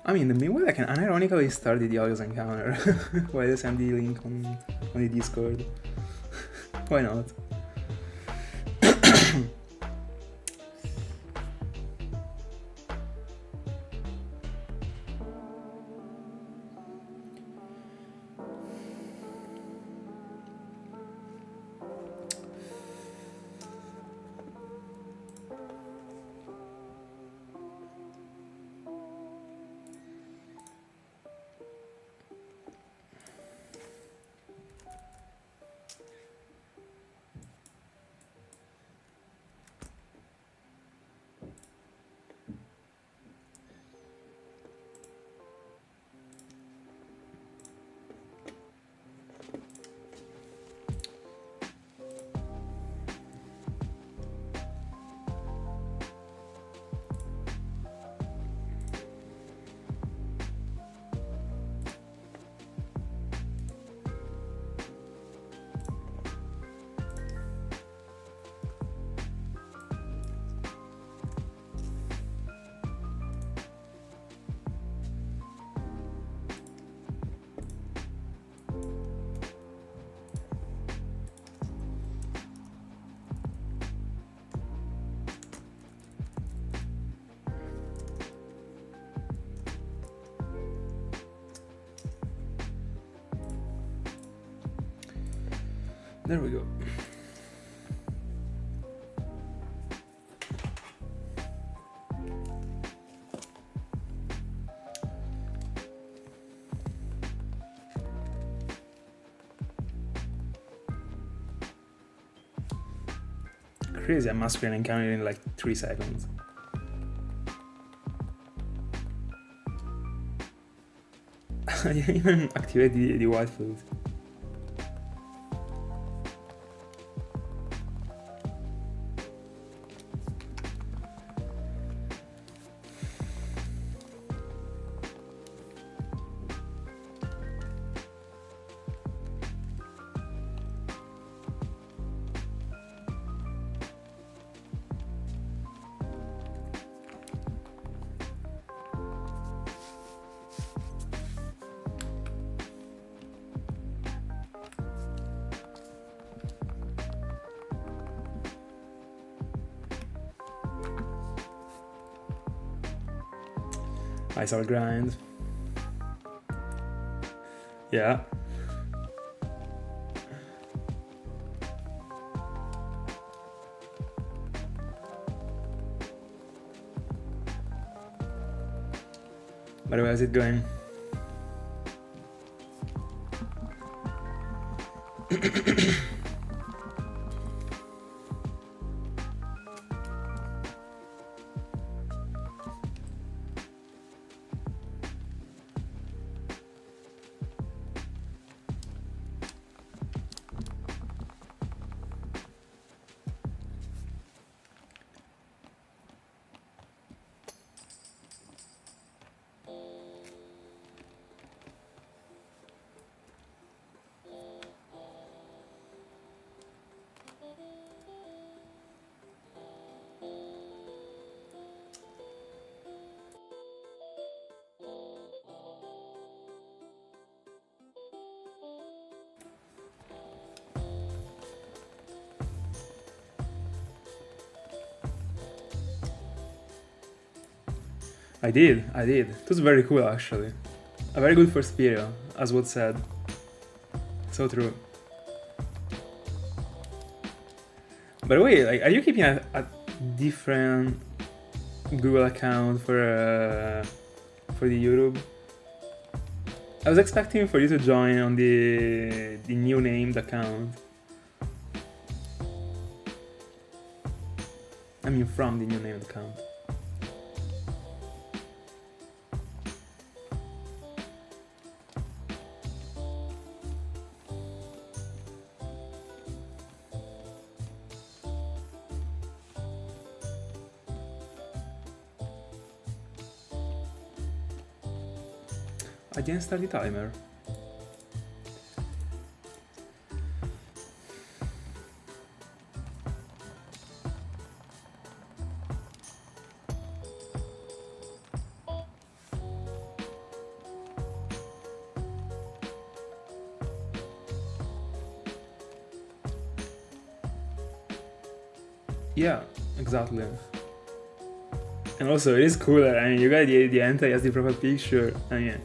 I mean, in the meanwhile, I can unironically start the Dialga's encounter while I send the link on the Discord. Why not? There we go. Crazy, a Masquerain encountered in like 3 seconds. I didn't even activate the white flute. Nice our grind. Yeah. But how's it going? I did. It was very cool actually. A very good first period, as Wood said. So true. By the way, like, are you keeping a different Google account for the YouTube? I was expecting for you to join on the new named account. I mean, from the new named account. I didn't start the timer. Yeah, exactly. And also, it is cooler. I mean, you got the anti-SD profile picture. I mean,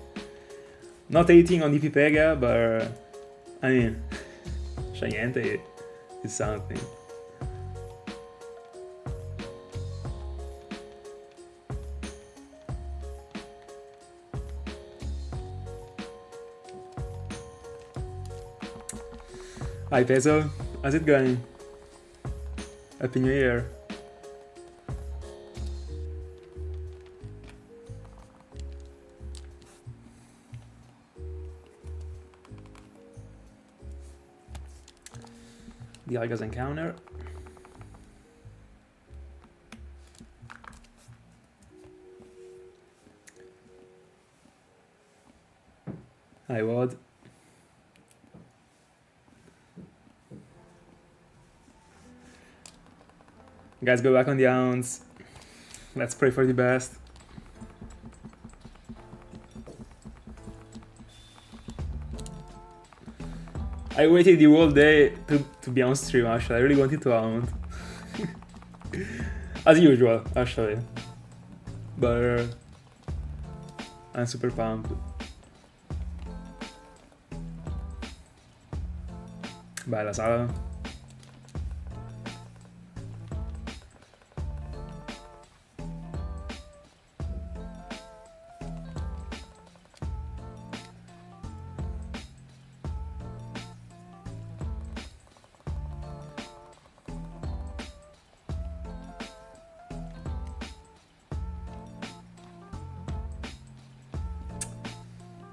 not 18 on DP Pega, but I mean, Shiny Anti is something. Hi Peso, how's it going? Happy New Year. Dialga's encounter. Hi Wad. Guys, go back on the ounce. Let's pray for the best. I waited the whole day to be on stream, actually. I really wanted to aunt. As usual, actually. But I'm super pumped. Bella sala.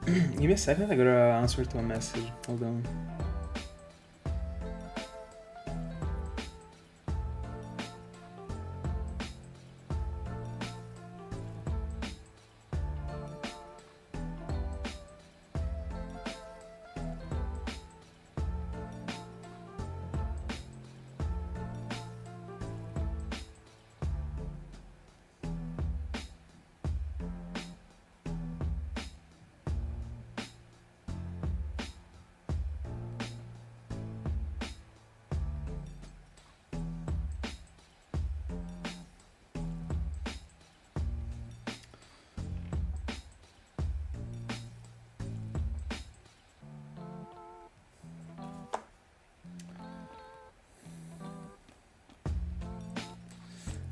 Give me a second, I gotta answer to a message. Hold on.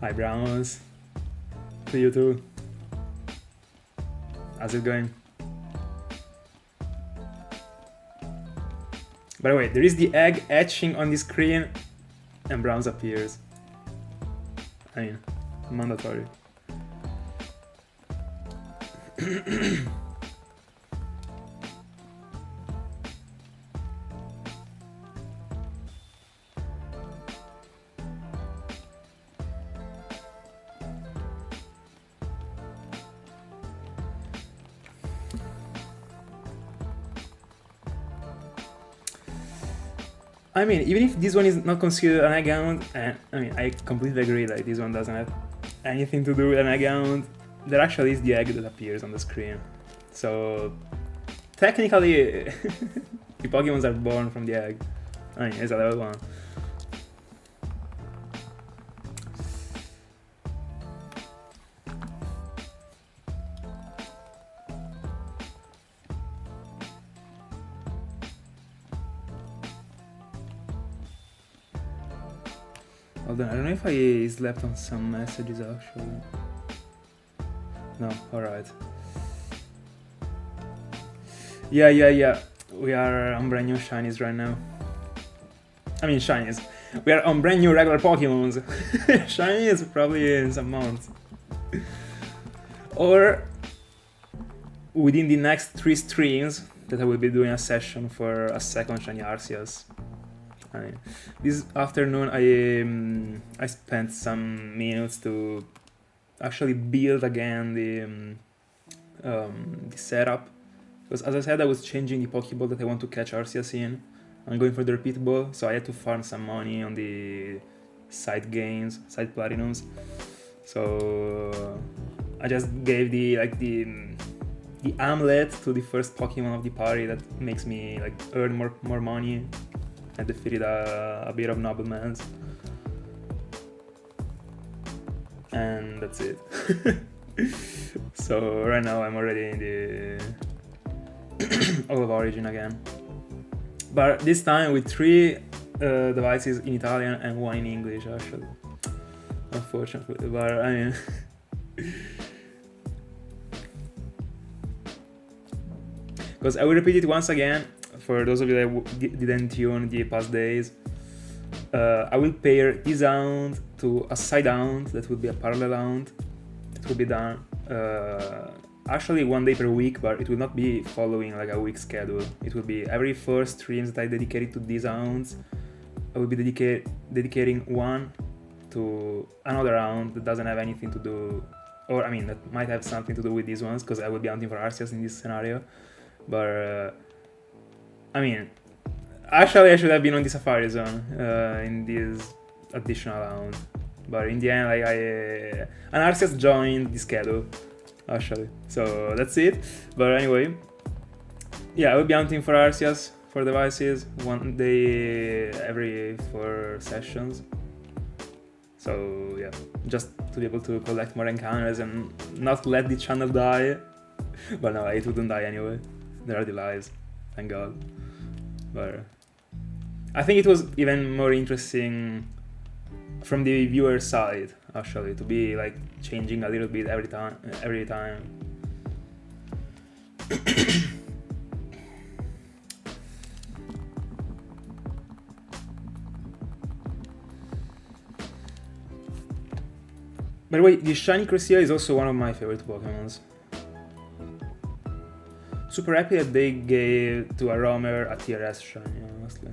Hi Browns. To you too. How's it going? By the way, there is the egg etching on the screen and Browns appears. I mean, mandatory. I mean, even if this one is not considered an account, and I mean, I completely agree, like this one doesn't have anything to do with an account, there actually is the egg that appears on the screen. So, technically, the Pokemons are born from the egg. I mean, it's a level 1. Hold on, I don't know if I slept on some messages actually. No, alright. Yeah. We are on brand new shinies right now. I mean shinies. We are on brand new regular Pokemons. Shinies probably in some months. Or within the next 3 streams that I will be doing a session for a second shiny Arceus. This afternoon I spent some minutes to actually build again the setup, because as I said I was changing the Pokeball that I want to catch Arceus in. I'm going for the repeat ball, so I had to farm some money on the side gains, side platinums. So I just gave the amulet to the first Pokemon of the party that makes me like earn more money. I defeated a bit of noblemans. and that's it. So right now I'm already in the all of origin again, but this time with 3 devices in Italian and 1 in English actually, unfortunately, but I mean because I will repeat it once again for those of you that didn't tune the past days. I will pair this hound to a side hound that will be a parallel hound. It will be done actually 1 day per week, but it will not be following like a week schedule. It will be every 4 streams that I dedicate to these hounds, I will be dedicating 1 to another hound that doesn't have anything to do, or I mean that might have something to do with these ones, because I will be hunting for Arceus in this scenario. But I mean, actually I should have been on the Safari Zone in this additional round, but in the end like an Arceus joined the schedule actually, so that's it. But anyway, yeah, I will be hunting for Arceus for devices 1 day every 4 sessions. So yeah, just to be able to collect more encounters and not let the channel die. But no, it wouldn't die anyway. There are the lives, thank God. But I think it was even more interesting from the viewer side actually, to be like changing a little bit every time. By the way, the Shiny Cresselia is also one of my favorite Pokémons. Super happy that they gave to a roamer a TRS Shiny, honestly.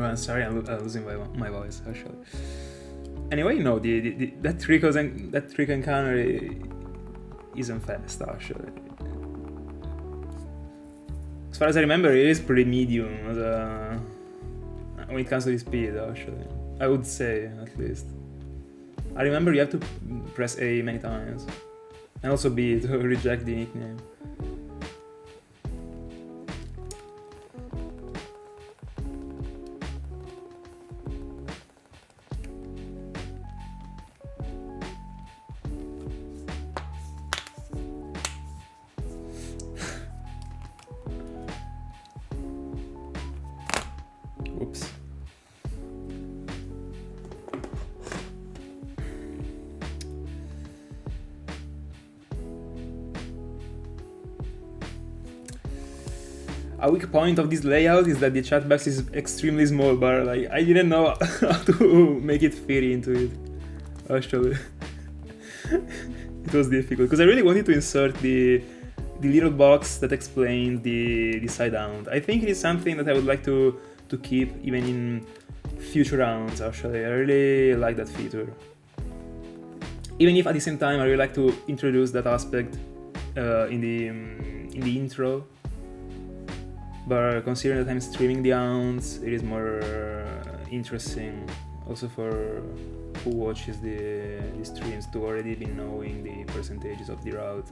Oh, sorry, I'm losing my voice actually. Anyway, no, that trick encounter isn't fast actually. As far as I remember, it is pretty medium when it comes to the speed actually. I would say, at least. I remember you have to press A many times, and also B to reject the nickname. Whoops. A weak point of this layout is that the chat box is extremely small, but like I didn't know how to make it fit into it. Actually, it was difficult because I really wanted to insert the little box that explains the side round. I think it is something that I would like to keep even in future rounds. Actually, I really like that feature. Even if at the same time I really like to introduce that aspect in the intro. But considering that I'm streaming the hounds, it is more interesting also for who watches the streams to already be knowing the percentages of the route.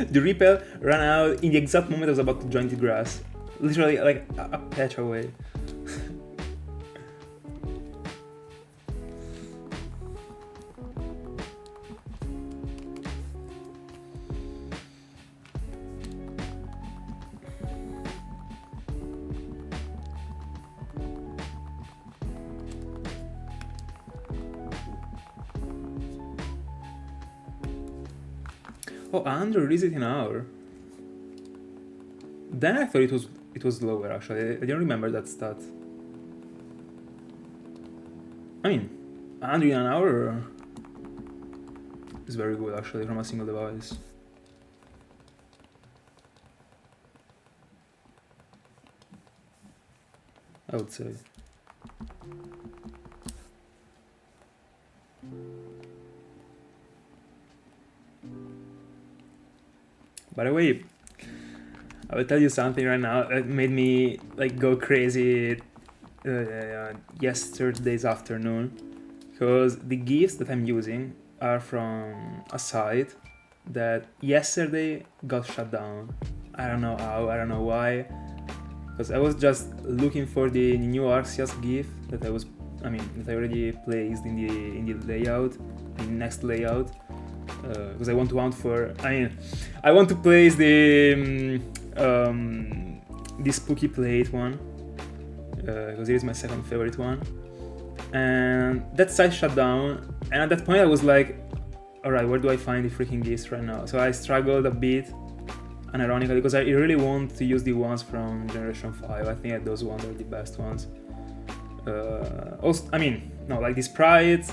The repel ran out in the exact moment I was about to join the grass. Literally like a patch away. Oh, 100 released it in an hour. Then I thought it was lower actually. I didn't remember that stat. I mean, 100 in an hour is very good actually from a single device. I would say. By the way, I will tell you something right now that made me like go crazy yesterday's afternoon, because the GIFs that I'm using are from a site that yesterday got shut down. I don't know how, I don't know why, because I was just looking for the new Arceus GIF that I already placed in the layout, the next layout, because I want to I want to place the spooky plate one, because it is my second favorite one, and that site shut down, and at that point I was like, alright, where do I find the freaking GIFs right now? So I struggled a bit, unironically, because I really want to use the ones from Generation 5. I think that those ones are the best ones. Also, like the sprites,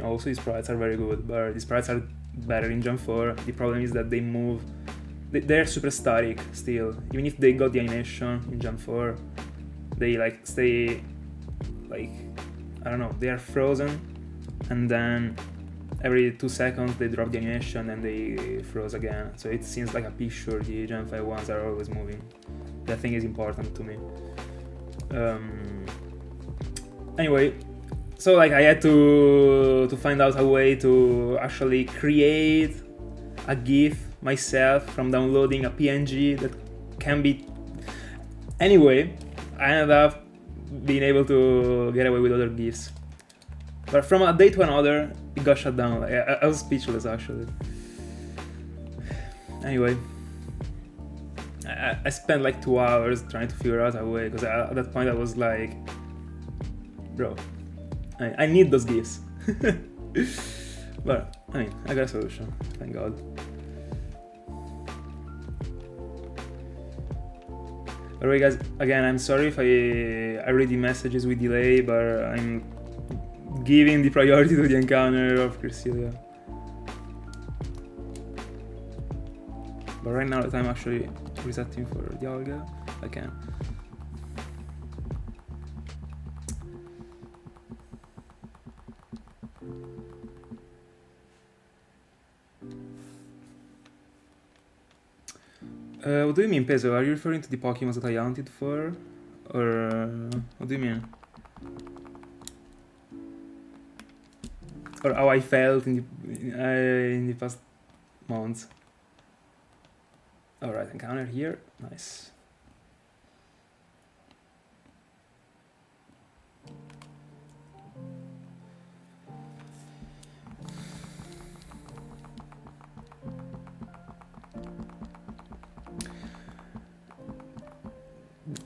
also the sprites are very good, but the sprites are better in Gen 4. The problem is that they move, they're super static still. Even if they got the animation in Gen 4, they like stay, like, I don't know, they are frozen, and then every 2 seconds they drop the animation and they froze again. So it seems like a picture. The Gen 5 ones are always moving. That thing is important to me. Anyway, so like I had to find out a way to actually create a GIF myself from downloading a PNG that can be... Anyway, I ended up being able to get away with other GIFs. But from a day to another, it got shut down. I was speechless actually. Anyway, I spent like 2 hours trying to figure out a way, because at that point I was like, bro, I need those GIFs. But I got a solution, thank God. Alright guys, again, I'm sorry if I read the messages with delay, but I'm giving the priority to the encounter of Cresselia. But right now that I'm actually resetting for Dialga, I can. What do you mean, Peso? Are you referring to the Pokémon that I hunted for? Or what do you mean? Or how I felt in the past months? Alright, encounter here. Nice.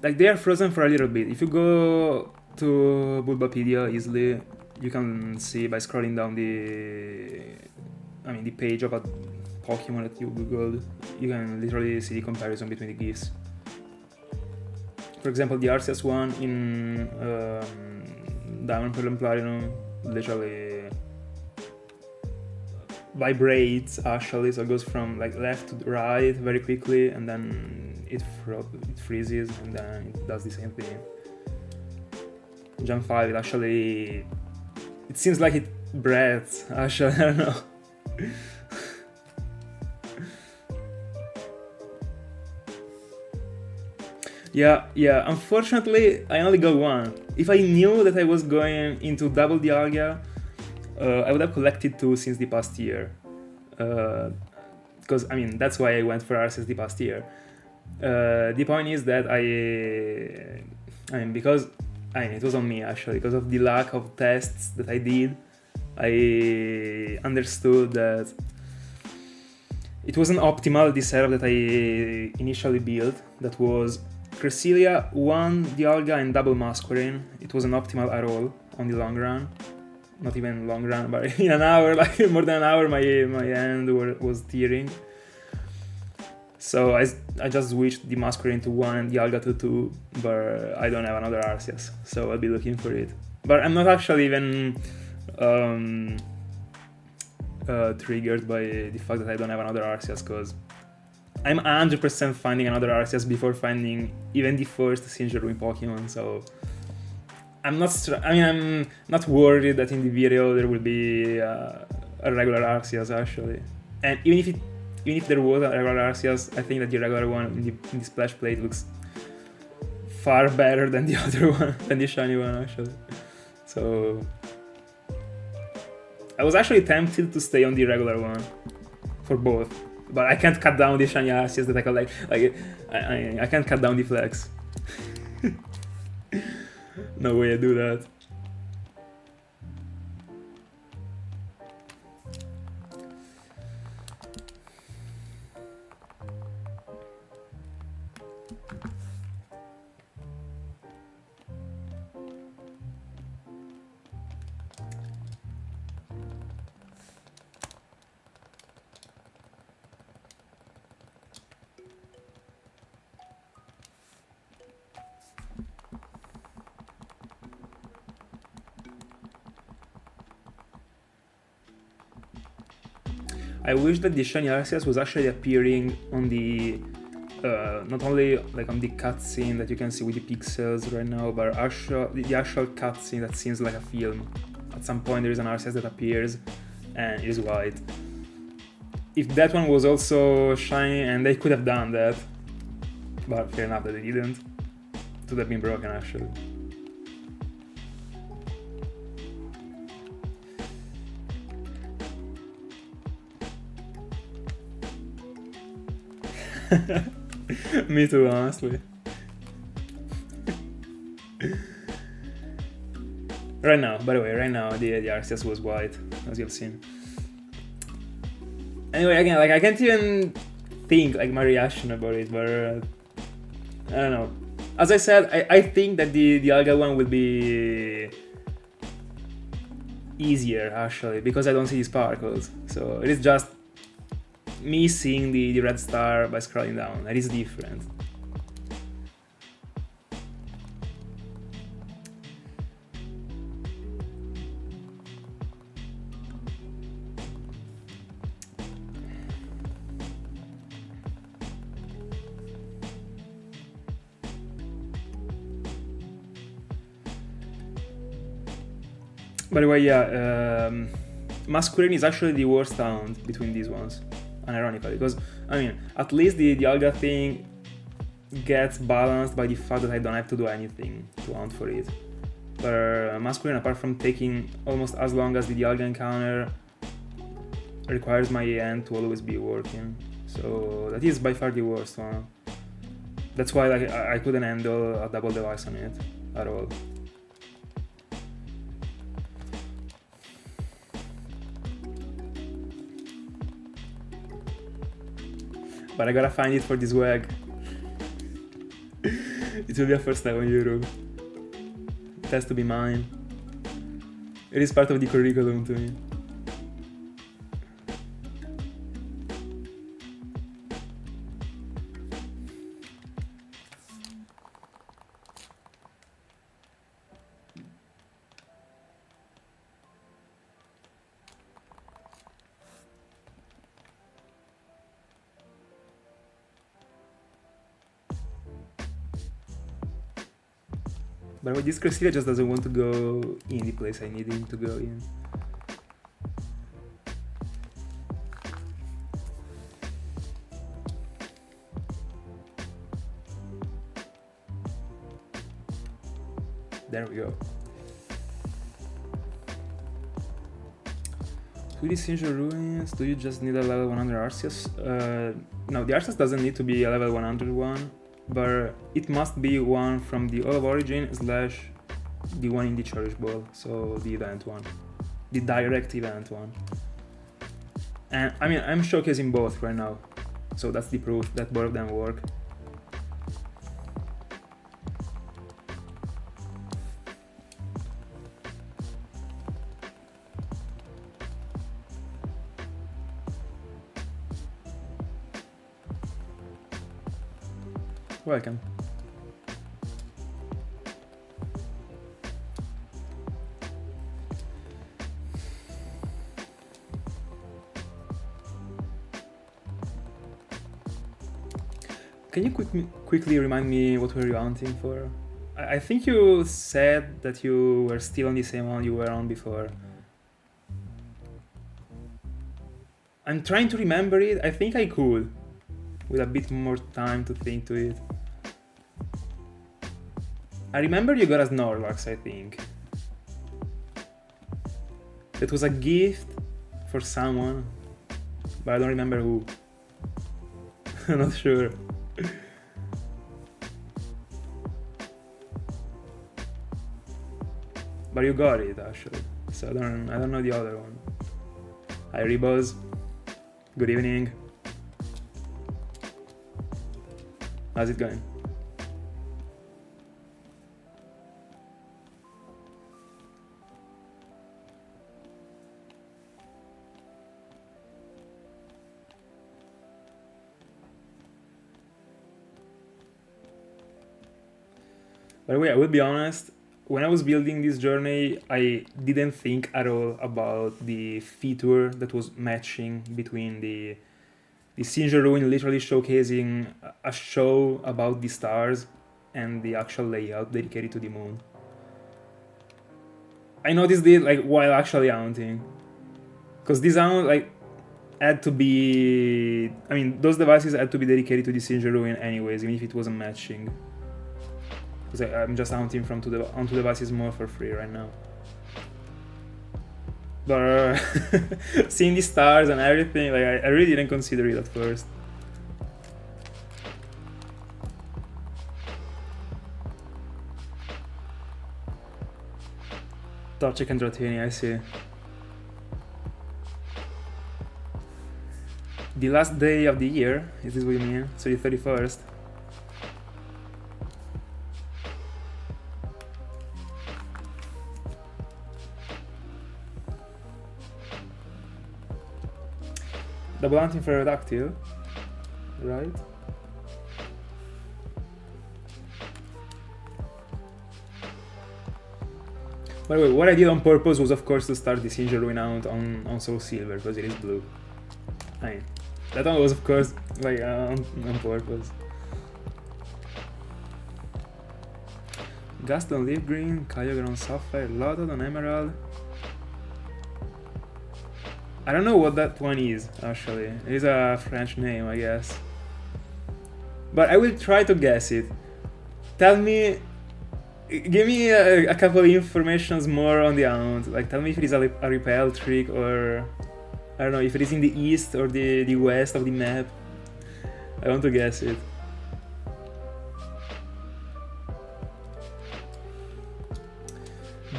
Like, they are frozen for a little bit. If you go to Bulbapedia easily, you can see by scrolling down the page of a Pokemon that you googled, you can literally see the comparison between the GIFs. For example, the Arceus one in Diamond, Pearl and Platinum literally vibrates actually, so it goes from like left to right very quickly, and then it freezes, and then it does the same thing. Gen 5, it seems like it breathes, actually, I don't know. Yeah, unfortunately, I only got one. If I knew that I was going into double Dialga, I would have collected 2 since the past year. Because, that's why I went for Arceus the past year. The point is that it was on me actually, because of the lack of tests that I did. I understood that it wasn't optimal, the setup that I initially built, that was Cresselia, 1 Dialga and double Masquerain. It wasn't optimal at all on the long run. not even long run, but in an hour, like more than an hour, my hand was tearing. So I just switched the Masquerain to 1 and the Dialga to 2, but I don't have another Arceus, so I'll be looking for it. But I'm not actually even triggered by the fact that I don't have another Arceus, because I'm 100% finding another Arceus before finding even the first Sinjoh Pokemon, so I'm not worried that in the video there will be a regular Arceus actually. And even if there was a regular Arceus, I think that the regular one in the splash plate looks far better than the other one, than the shiny one actually. So I was actually tempted to stay on the regular one for both, but I can't cut down the shiny Arceus that I collect. Like I can't cut down the flex. No way I do that. I wish that the shiny Arceus was actually appearing on the not only like on the cutscene that you can see with the pixels right now, but the actual cutscene that seems like a film. At some point there is an Arceus that appears and it is white. If that one was also shiny, and they could have done that, but fair enough that they didn't, it would have been broken actually. Me too, honestly. Right now, by the way, the Arceus was white, as you've seen. Anyway, again, like I can't even think like my reaction about it, but I don't know. As I said, I think that the Dialga one will be easier actually, because I don't see the sparkles. So it is just me seeing the red star by scrolling down. That is different. By the way, yeah, Masquerain is actually the worst sound between these ones, unironically, because, I mean, at least the Dialga thing gets balanced by the fact that I don't have to do anything to hunt for it. But Masquerain, apart from taking almost as long as the Dialga encounter, requires my hand to always be working. So that is by far the worst one. That's why like, I couldn't handle a double device on it at all. But I gotta find it for this WAG. It will be a first time on YouTube. It has to be mine. It is part of the curriculum to me. But this Cresselia just doesn't want to go in the place I need him to go in. There we go. To the Sinjoh Ruins, do you just need a level 100 Arceus? No, the Arceus doesn't need to be a level 100 one. But it must be one from the All of Origin / the one in the Cherish Ball, so the event one, the direct event one. And I mean, I'm showcasing both right now, so that's the proof that both of them work. Welcome. Can you quickly remind me what were you hunting for? I think you said that you were still on the same one you were on before. I'm trying to remember it. I think I could, with a bit more time to think to it. I remember you got a Snorlax, I think. That was a gift for someone, but I don't remember who. I'm not sure. But you got it actually, so I don't know the other one. Hi Rebuzz, good evening. How's it going? By the way, I will be honest, when I was building this journey, I didn't think at all about the feature that was matching between the Sinjoh ruin literally showcasing a show about the stars and the actual layout dedicated to the moon. I noticed it like while actually hunting, because this hunt like had to be, I mean, those devices had to be dedicated to the Sinjoh ruin anyways, even if it wasn't matching. Because I'm just hunting from onto devices more for free right now. But seeing the stars and everything, like I really didn't consider it at first. Toxic and Dratini, I see. The last day of the year, is this what you mean? So the 31st? Double hunting for Redactyl, right? By the way, what I did on purpose was of course to start the Sinjoh ruin out on Soulsilver, because it is blue. I mean, that one was of course like on purpose. Gust on Leaf Green, Kyogre on Sapphire, Lotad on Emerald. I don't know what that one is, actually. It is a French name, I guess. But I will try to guess it. Tell me... Give me a couple of informations more on the hunt. Like, tell me if it is a repel trick or... I don't know, if it is in the east or the west of the map. I want to guess it.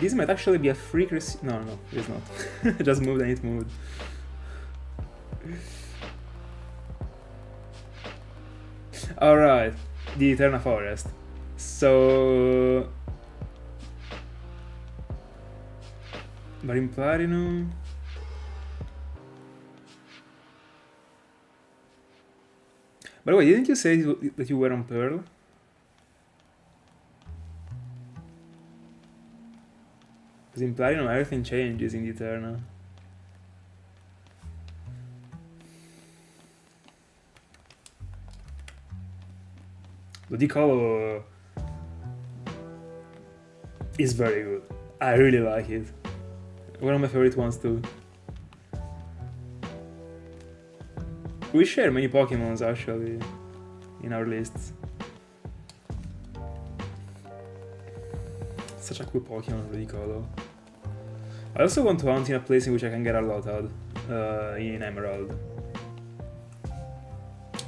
This might actually be a free No, it is not. It just moved and it moved. Alright, the Eterna Forest. So... Barimplarinum... By the way, didn't you say that you were on Pearl? Because in Platinum everything changes in the Eterna. The Decolo is very good. I really like it. One of my favorite ones too. We share many Pokémons actually in our lists. Such a cool Pokemon, Ludicolo. I also want to hunt in a place in which I can get a Lotad in Emerald.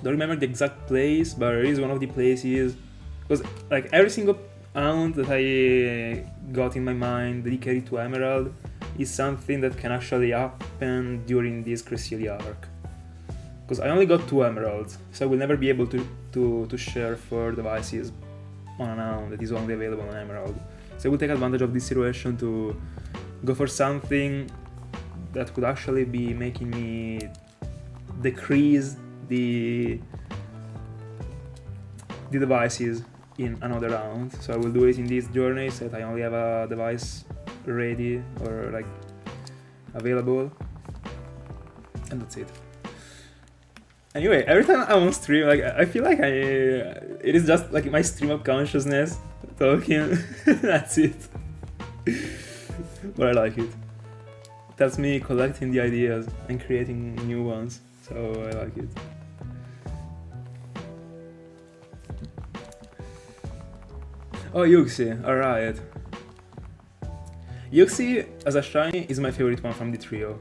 Don't remember the exact place, but it is one of the places. Because like every single hunt that I got in my mind dedicated to Emerald is something that can actually happen during this Cresselia Arc. Because I only got 2 Emeralds, so I will never be able to share 4 devices on an hunt that is only available on Emerald. So I will take advantage of this situation to go for something that could actually be making me decrease the the devices in another round. So I will do it in these journeys that I only have a device ready or like available, and that's it. Anyway, every time I'm on stream, like I feel like it is just like my stream of consciousness talking. That's it. But I like it. That's me collecting the ideas and creating new ones. So I like it. Oh, Yuxi, alright. Yuxi as a shiny is my favorite one from the trio,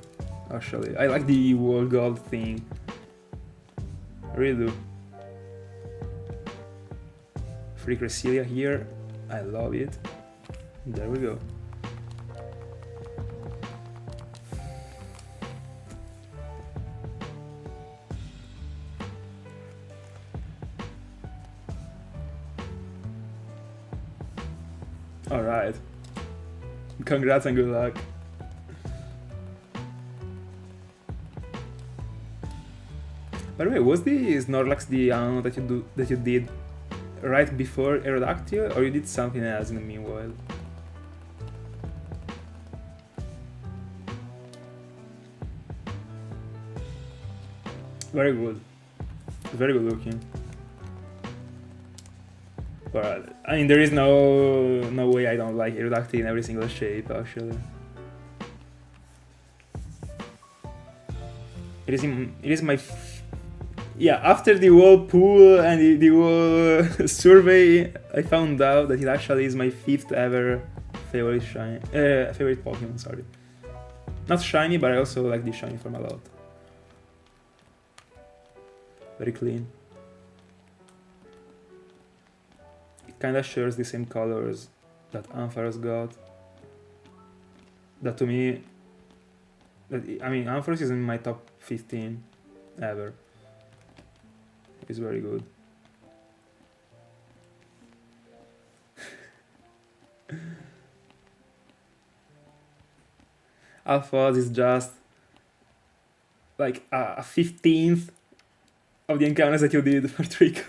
actually. I like the wall gold thing. I really do. Free Cresselia here, I love it. There we go. Alright. Congrats and good luck. By the way, was the Snorlax the unlock that you did right before Aerodactyl, or you did something else in the meanwhile? Very good. Very good looking. But I mean, there is no way I don't like Aerodactyl in every single shape, actually. It is my yeah. After the whole pool and the whole survey, I found out that it actually is my 5th ever favorite favorite Pokemon. Sorry, not shiny, but I also like the shiny form a lot. Very clean. Kinda shares the same colors that Ampharos got. That to me, I mean, Ampharos is in my top 15 ever. It's very good. Alphaz is just like a 15th of the encounters that you did for Trico.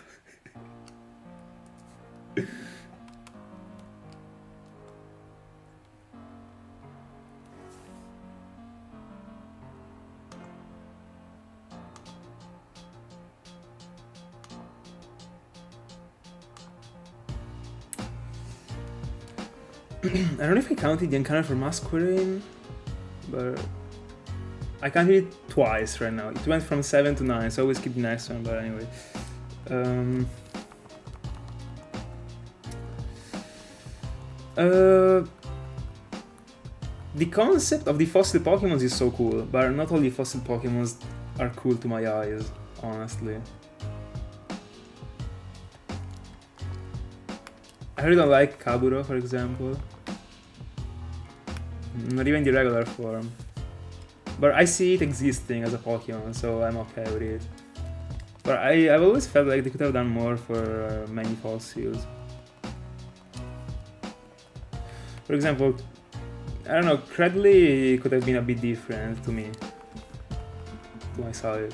I don't know if I counted the encounter for Masquerain, but I counted it twice right now. It went from 7 to 9, so I always skip the next one, but anyway. The concept of the fossil Pokémon is so cool, but not all the fossil Pokémon are cool to my eyes, honestly. I really don't like Kaburo, for example. Not even the regular form. But I see it existing as a Pokemon, so I'm okay with it. But I've always felt like they could have done more for many fossils. For example, I don't know, Credley could have been a bit different to me. To my side.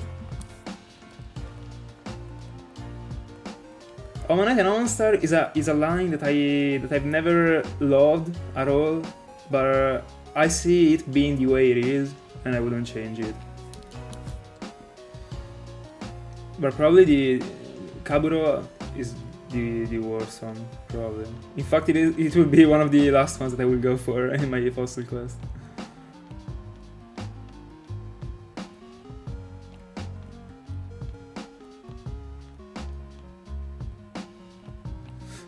Omanite and Onstar is a line that I've never loved at all, but I see it being the way it is, and I wouldn't change it. But probably the Kaburo is the worst one, probably. In fact, it will be one of the last ones that I will go for in my fossil quest.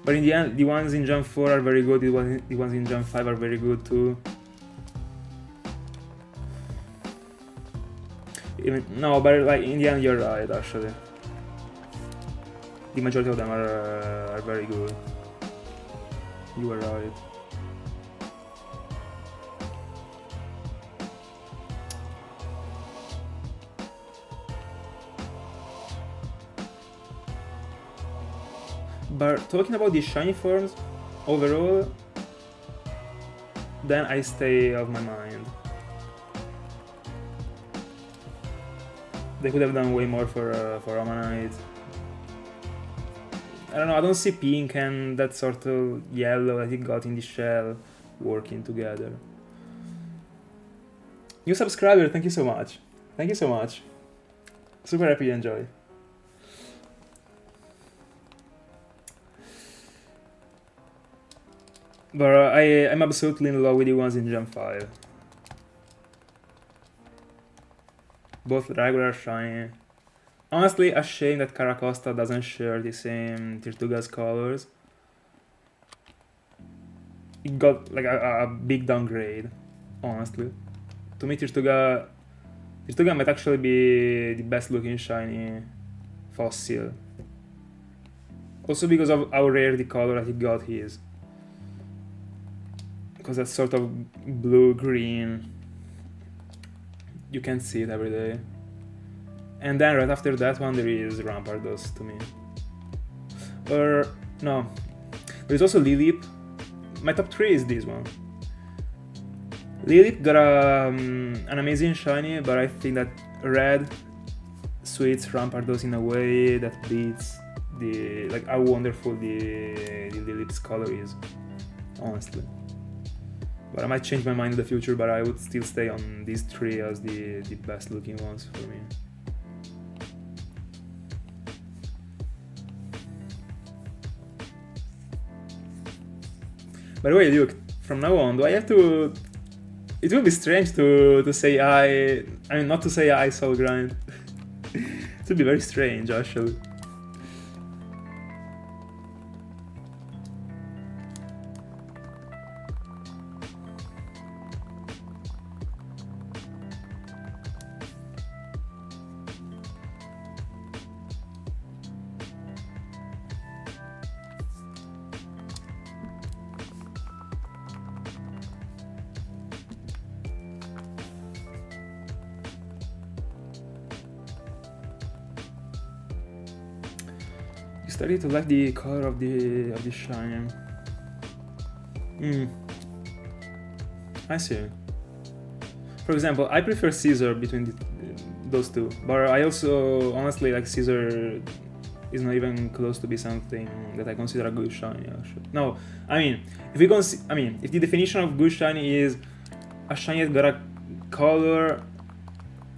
But in the end, the ones in Gen 4 are very good, the ones in Gen 5 are very good too. No, but like in the end you're right, actually. The majority of them are very good. You were right. But talking about the shiny forms, overall, then I stay off my mind. They could have done way more for Omanite. I don't know, I don't see pink and that sort of yellow that it got in the shell working together. New subscriber, thank you so much. Thank you so much. Super happy you enjoy. But I'm absolutely in love with the ones in Gen 5. Both regular shiny. Honestly, a shame that Caracosta doesn't share the same Tirtuga's colors. It got like a big downgrade, honestly. To me, Tirtuga might actually be the best looking shiny fossil. Also because of how rare the color that it got is. Because that sort of blue-green, you can't see it every day. And then right after that one there is Rampardos to me. Or no, there's also Lilip. My top 3 is this one. Lilip got an amazing shiny, but I think that red suits Rampardos in a way that beats the like how wonderful the Lilip's color is, honestly. But I might change my mind in the future, but I would still stay on these 3 as the best looking ones for me. By the way, Luke, from now on, do I have to... It will be strange to say I mean, not to say I soul grind. It would be very strange, actually. Started to like the color of the shiny. I see. For example, I prefer Caesar between those two, but I also honestly like Caesar is not even close to be something that I consider a good shiny. Actually, no. I mean, if the definition of good shiny is a shiny that got a color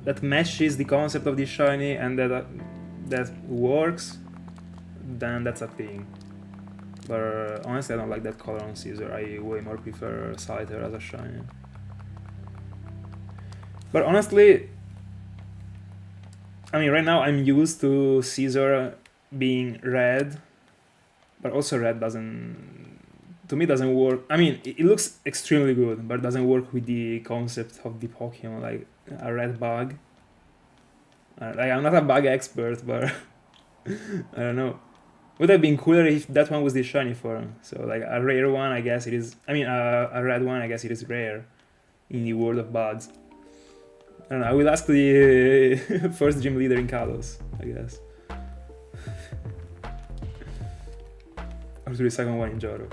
that matches the concept of the shiny and that works, then that's a thing. But honestly, I don't like that color on Caesar. I way more prefer Scyther as a shiny. But honestly, I mean, right now I'm used to Caesar being red, but also red to me doesn't work. I mean, it looks extremely good, but it doesn't work with the concept of the Pokemon, like a red bug. Like, I'm not a bug expert, but I don't know. Would have been cooler if that one was the shiny form. So like a rare one, I guess it is. I mean, a red one, I guess it is rare in the world of bugs. I don't know. I will ask the first gym leader in Kalos, I guess. Or to the second one in Joro.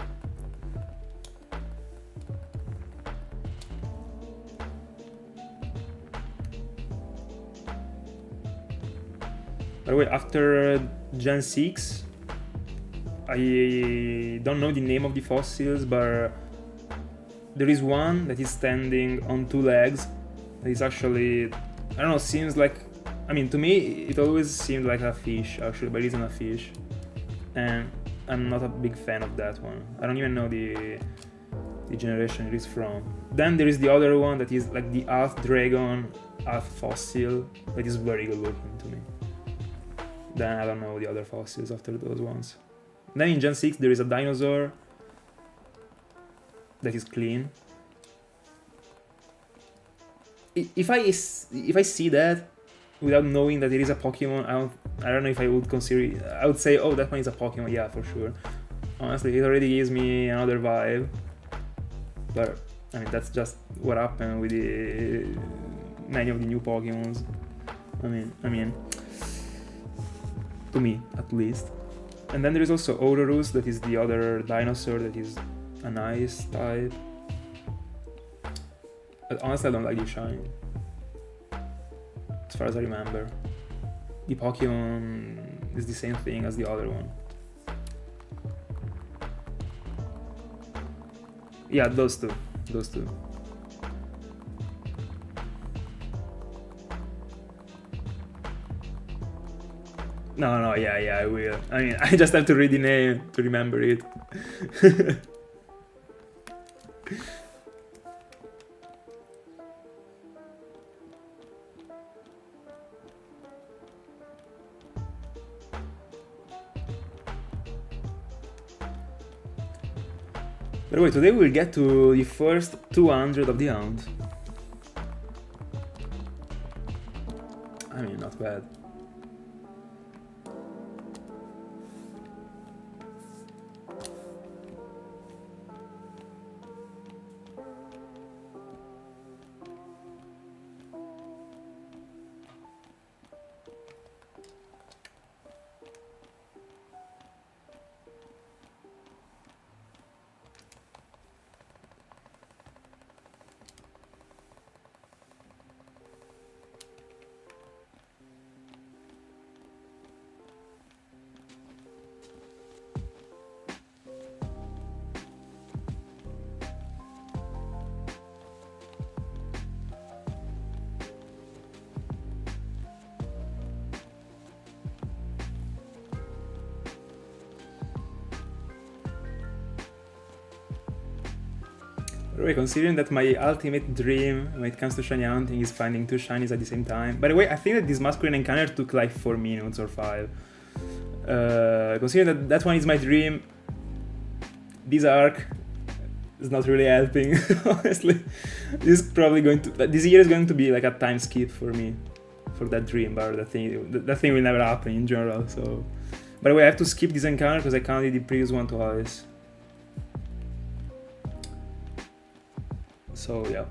By the way, after Gen 6, I don't know the name of the fossils, but there is one that is standing on 2 legs. That is actually, I don't know, seems like, I mean, to me, it always seemed like a fish, actually, but it isn't a fish. And I'm not a big fan of that one. I don't even know the generation it is from. Then there is the other one that is like the half dragon, half fossil, that is very good looking to me. Then I don't know the other fossils after those ones. Then in Gen 6 there is a dinosaur that is clean. If I see that without knowing that it is a Pokemon, I don't know if I would consider it. I would say, oh, that one is a Pokemon, yeah, for sure. Honestly, it already gives me another vibe. But I mean, that's just what happened with many of the new Pokemons. I mean, to me at least. And then there is also Ororus, that is the other dinosaur that is an ice type. But honestly, I don't like the shine. As far as I remember. The Pokemon is the same thing as the other one. Yeah, those two. Those two. No, yeah, I will. I mean, I just have to read the name to remember it. By the way, today we'll get to the first 200 of the Hound. I mean, not bad. By the way, considering that my ultimate dream when it comes to shiny hunting is finding 2 shinies at the same time. By the way, I think that this Masquerain encounter took like 4 minutes or 5. Considering that that one is my dream, this arc is not really helping, honestly. This is probably going to... This year is going to be like a time skip for me, for that dream, but that thing will never happen in general, so... By the way, I have to skip this encounter because I counted the previous one twice. So yeah.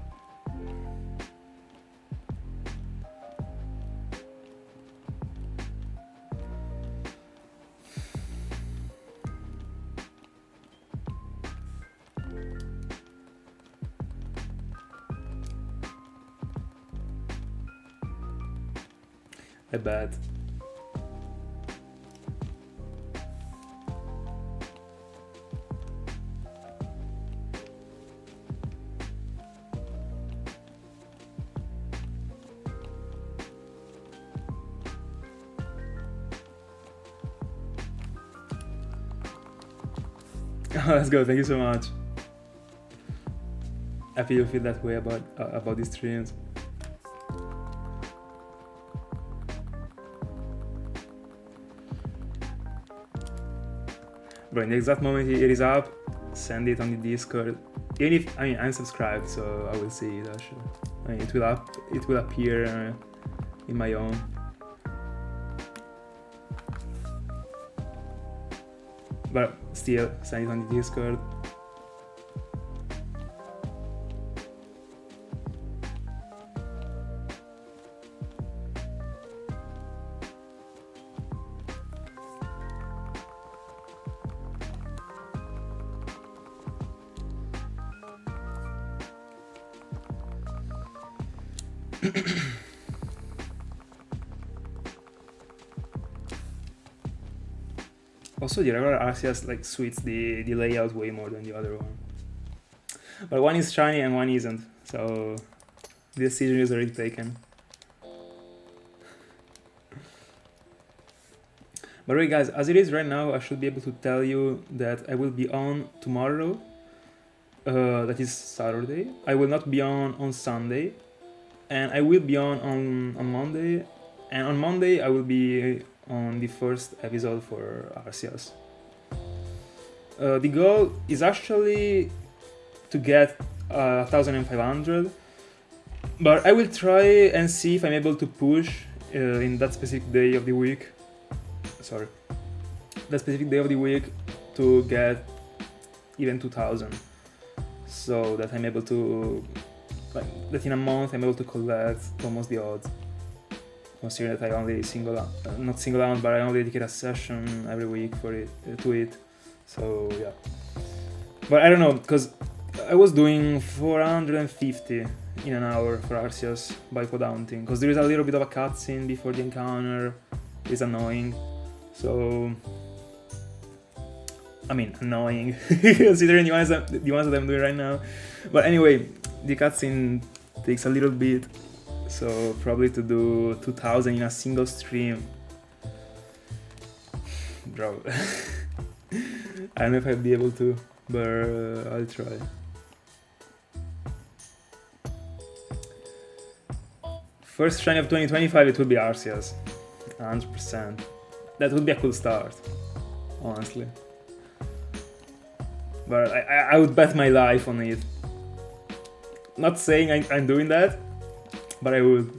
I bet. Oh, let's go, thank you so much. Happy you feel that way about these streams. Bro, in the exact moment it is up, send it on the Discord. Even if, I mean, I'm subscribed, so I will see it actually. I mean, it will appear in my own. But still, send it on the Discord. Also, the regular Arceus like suits the layout way more than the other one. But one is shiny and one isn't, so the decision is already taken. By the way, guys, as it is right now, I should be able to tell you that I will be on tomorrow. That is Saturday. I will not be on Sunday, and I will be on Monday. And on Monday, I will be on the first episode for Arceus. The goal is actually to get 1500, but I will try and see if I'm able to push in that specific day of the week. Sorry, that specific day of the week to get even 2000, so that I'm able to, like, that in a month I'm able to collect almost the odds. Considering that I only not single out, but I only dedicate a session every week for it to it. So yeah, but I don't know, because I was doing 450 in an hour for Arceus by pod hunting, because there is a little bit of a cutscene before the encounter. It's annoying. So I mean, annoying, considering the ones that I'm doing right now. But anyway, the cutscene takes a little bit, so probably to do 2000 in a single stream. Bro, I don't know if I'll be able to, but I'll try. First shiny of 2025, it would be Arceus, 100%. That would be a cool start, honestly. But I would bet my life on it. Not saying I'm doing that, but I would.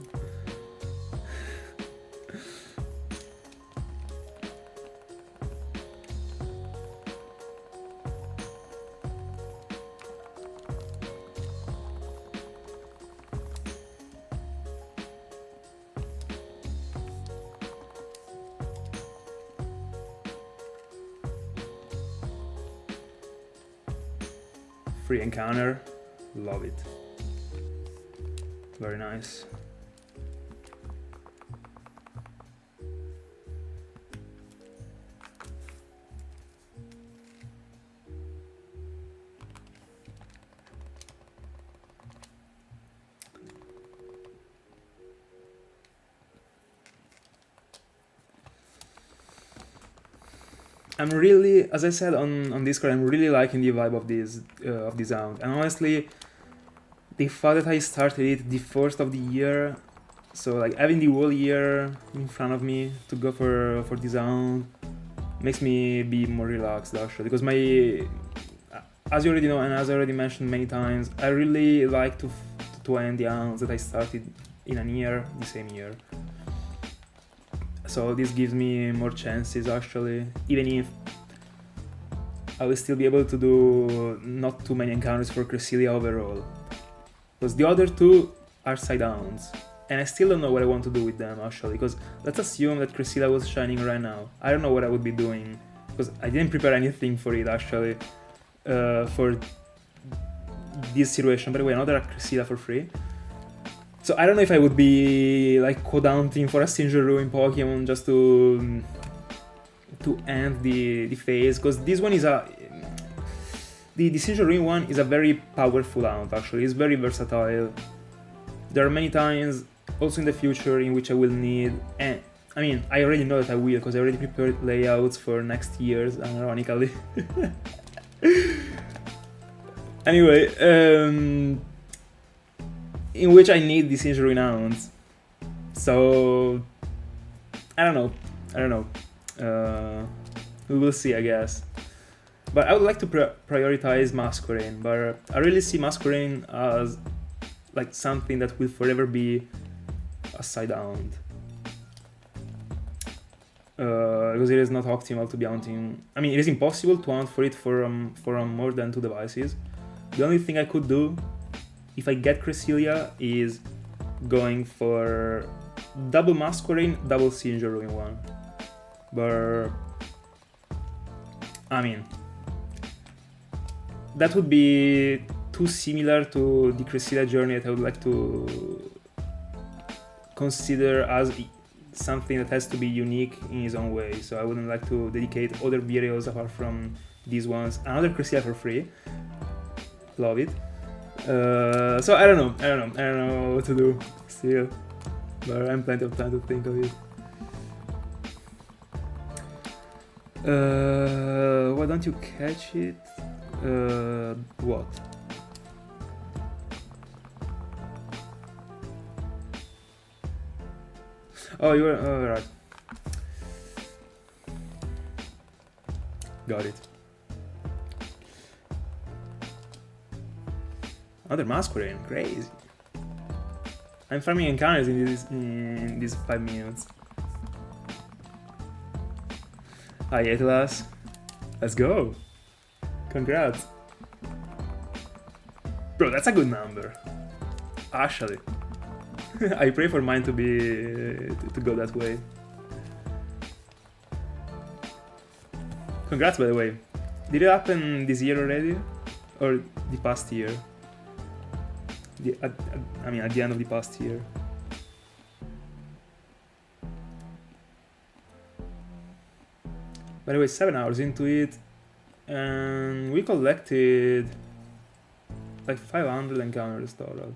Free encounter, love it. Very nice. I'm really, as I said on Discord, I'm really liking the vibe of this sound. And honestly, the fact that I started it the first of the year, so like having the whole year in front of me to go for this sound makes me be more relaxed actually. Because as you already know and as I already mentioned many times, I really like to end the sounds that I started in a year, the same year. So this gives me more chances actually, even if I will still be able to do not too many encounters for Cresselia overall. Because the other two are side downs, and I still don't know what I want to do with them actually, because let's assume that Cresselia was shining right now. I don't know what I would be doing, because I didn't prepare anything for it actually, for this situation. By the way, another Cresselia for free. So I don't know if I would be like co-daunting for a Sinjoh in Pokemon just to end the phase, because this one is the Sinjoh one is a very powerful mount actually. It's very versatile. There are many times also in the future in which I will need, and I mean I already know that I will because I already prepared layouts for next year's, ironically. Anyway, in which I need these injury nouns. So I don't know. We will see, I guess. But I would like to prioritize Masquerain, but I really see Masquerain as like something that will forever be a side hound. Because it is not optimal to be hunting. I mean, it is impossible to hunt for it for more than 2 devices. The only thing I could do if I get Cresselia is going for double Masquerain, double Sinjoh in one. But I mean, that would be too similar to the Cresselia journey that I would like to consider as something that has to be unique in its own way. So I wouldn't like to dedicate other videos apart from these ones. Another Cresselia for free. Love it. So I don't know what to do still, but I'm plenty of time to think of it. Why don't you catch it? What? Oh, you were right. Got it. Another Masquerain, crazy. I'm farming encounters in these 5 minutes. Hi Atlas, let's go. Congrats. Bro, that's a good number. Actually. I pray for mine to be to go that way. Congrats, by the way. Did it happen this year already? Or the past year? I mean, at the end of the past year. By the way, 7 hours into it, And we collected like 500 encounters total.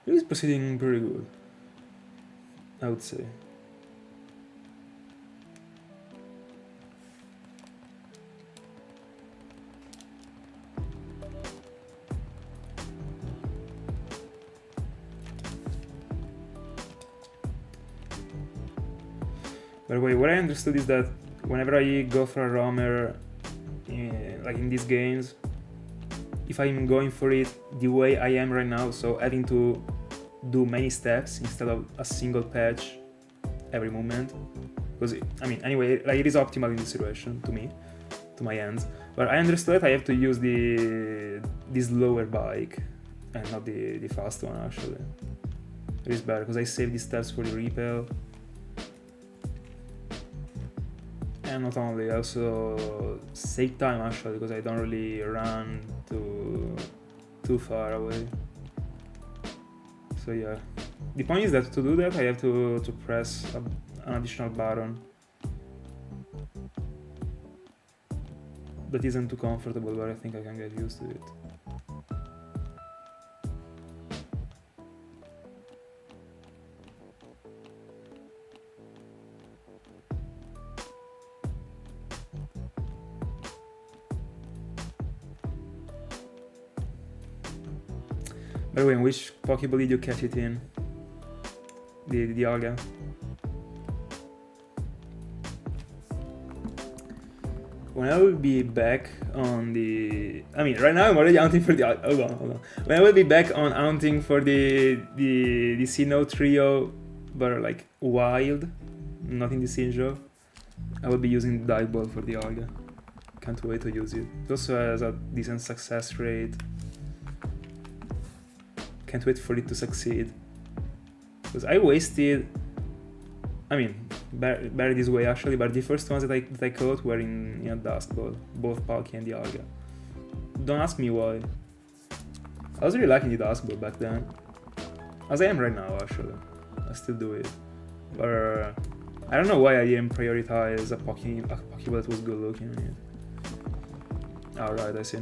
It is proceeding pretty good, I would say. By the way, what I understood is that whenever I go for a roamer, like in these games, if I'm going for it the way I am right now, so having to do many steps instead of a single patch every movement, because I mean, anyway, like it is optimal in this situation to me, to my ends. But I understood that I have to use this lower bike and not the fast one actually. It is better because I save these steps for the repel. And not only, I also save time actually because I don't really run too far away. So yeah, the point is that to do that I have to press an additional button that isn't too comfortable, but I think I can get used to it. By the way, in which Pokeball did you catch it in? The Dialga? When I will be back on the... I mean, right now I'm already hunting for the... Hold on. When I will be back on hunting for the Sinjoh trio, but like wild, not in the Sinjoh, I will be using the Dive Ball for the Dialga. Can't wait to use it. It also has a decent success rate. Can't wait for it to succeed. Because I wasted... I mean, better this way actually, but the first ones that I caught were in a Dusk Ball, both Palkia and Dialga. Don't ask me why. I was really liking the Dusk Ball back then. As I am right now actually. I still do it. But I don't know why I didn't prioritize a Pokeball that was good looking. Alright, I see.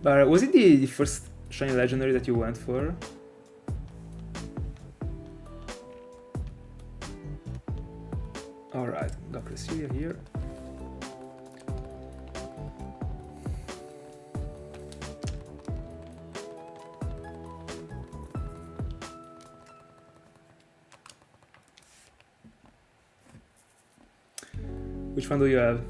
But was it the first Shiny Legendary that you went for? Alright, got Cresselia here. Which one do you have?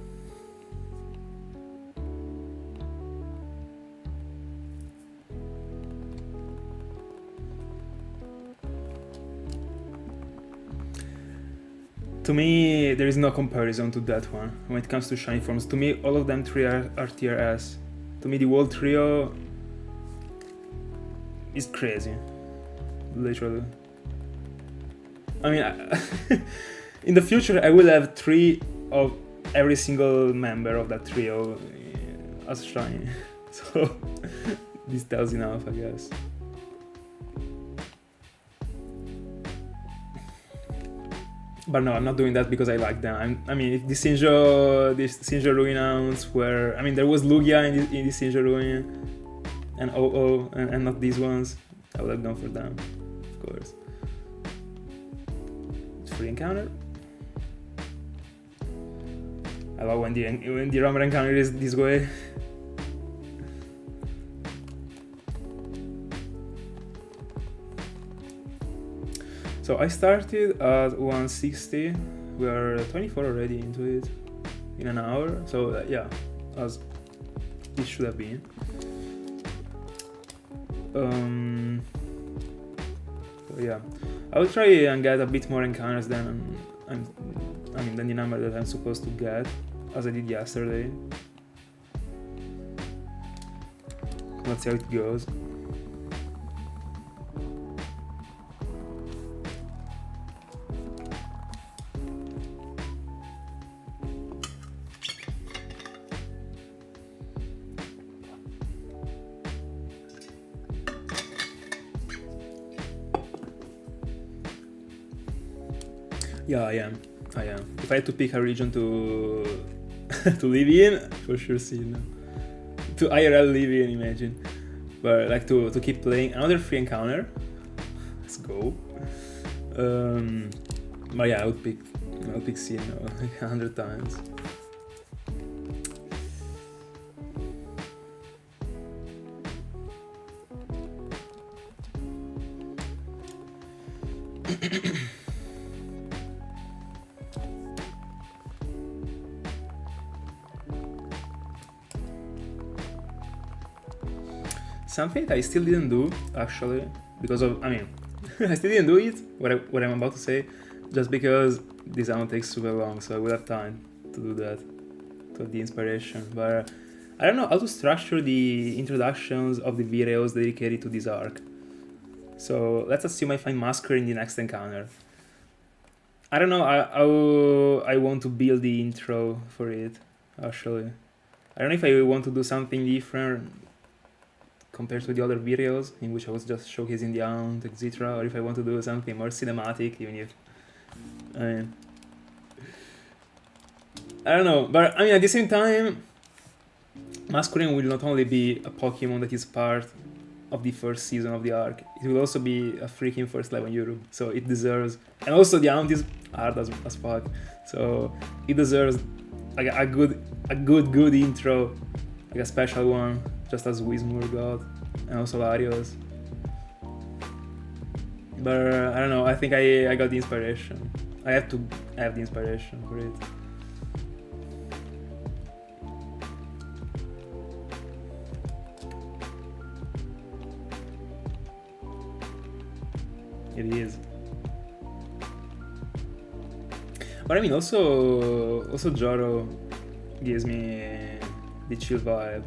To me, there is no comparison to that one when it comes to shiny forms. To me, all of them three are tier S. To me, the whole trio is crazy, literally. I mean, in the future, I will have 3 of every single member of that trio as shiny. So this tells enough, I guess. But no, I'm not doing that because I like them. I mean, if the Sinjoh Ruinounts were... I mean, there was Lugia in the Sinjoh Ruin, and OO, and not these ones. I would have gone for them, of course. It's free encounter. I love when the Roamer encounter is this way. So I started at 160, we are 24 already into it, in an hour, so yeah, as it should have been. So yeah, I will try and get a bit more encounters than than the number that I'm supposed to get, as I did yesterday. Let's see how it goes. Yeah, I am. If I had to pick a region to to live in, for sure Sinnoh. To IRL live in, imagine. But like to keep playing another free encounter. Let's go. But yeah, I'll pick Sinnoh like 100 times. Something I still didn't do, actually, because of, I mean, I still didn't do it, what I'm about to say, just because this round takes super long, so I will have time to do that, to have the inspiration. But I don't know how to structure the introductions of the videos dedicated to this arc. So let's assume I find Masquerain in the next encounter. I don't know how I want to build the intro for it, actually. I don't know if I want to do something different compared to the other videos in which I was just showcasing the aunt, etc. Or if I want to do something more cinematic, even if... I don't know, but I mean, at the same time, Masquerain will not only be a Pokemon that is part of the first season of the arc, it will also be a freaking first live on YouTube, so it deserves... And also the aunt is hard as fuck, so it deserves like a good intro, like a special one, just as Wismur got, and also Larios. But I don't know, I think I got the inspiration. I have to have the inspiration for it. It is. But I mean, also Joro gives me the chill vibe.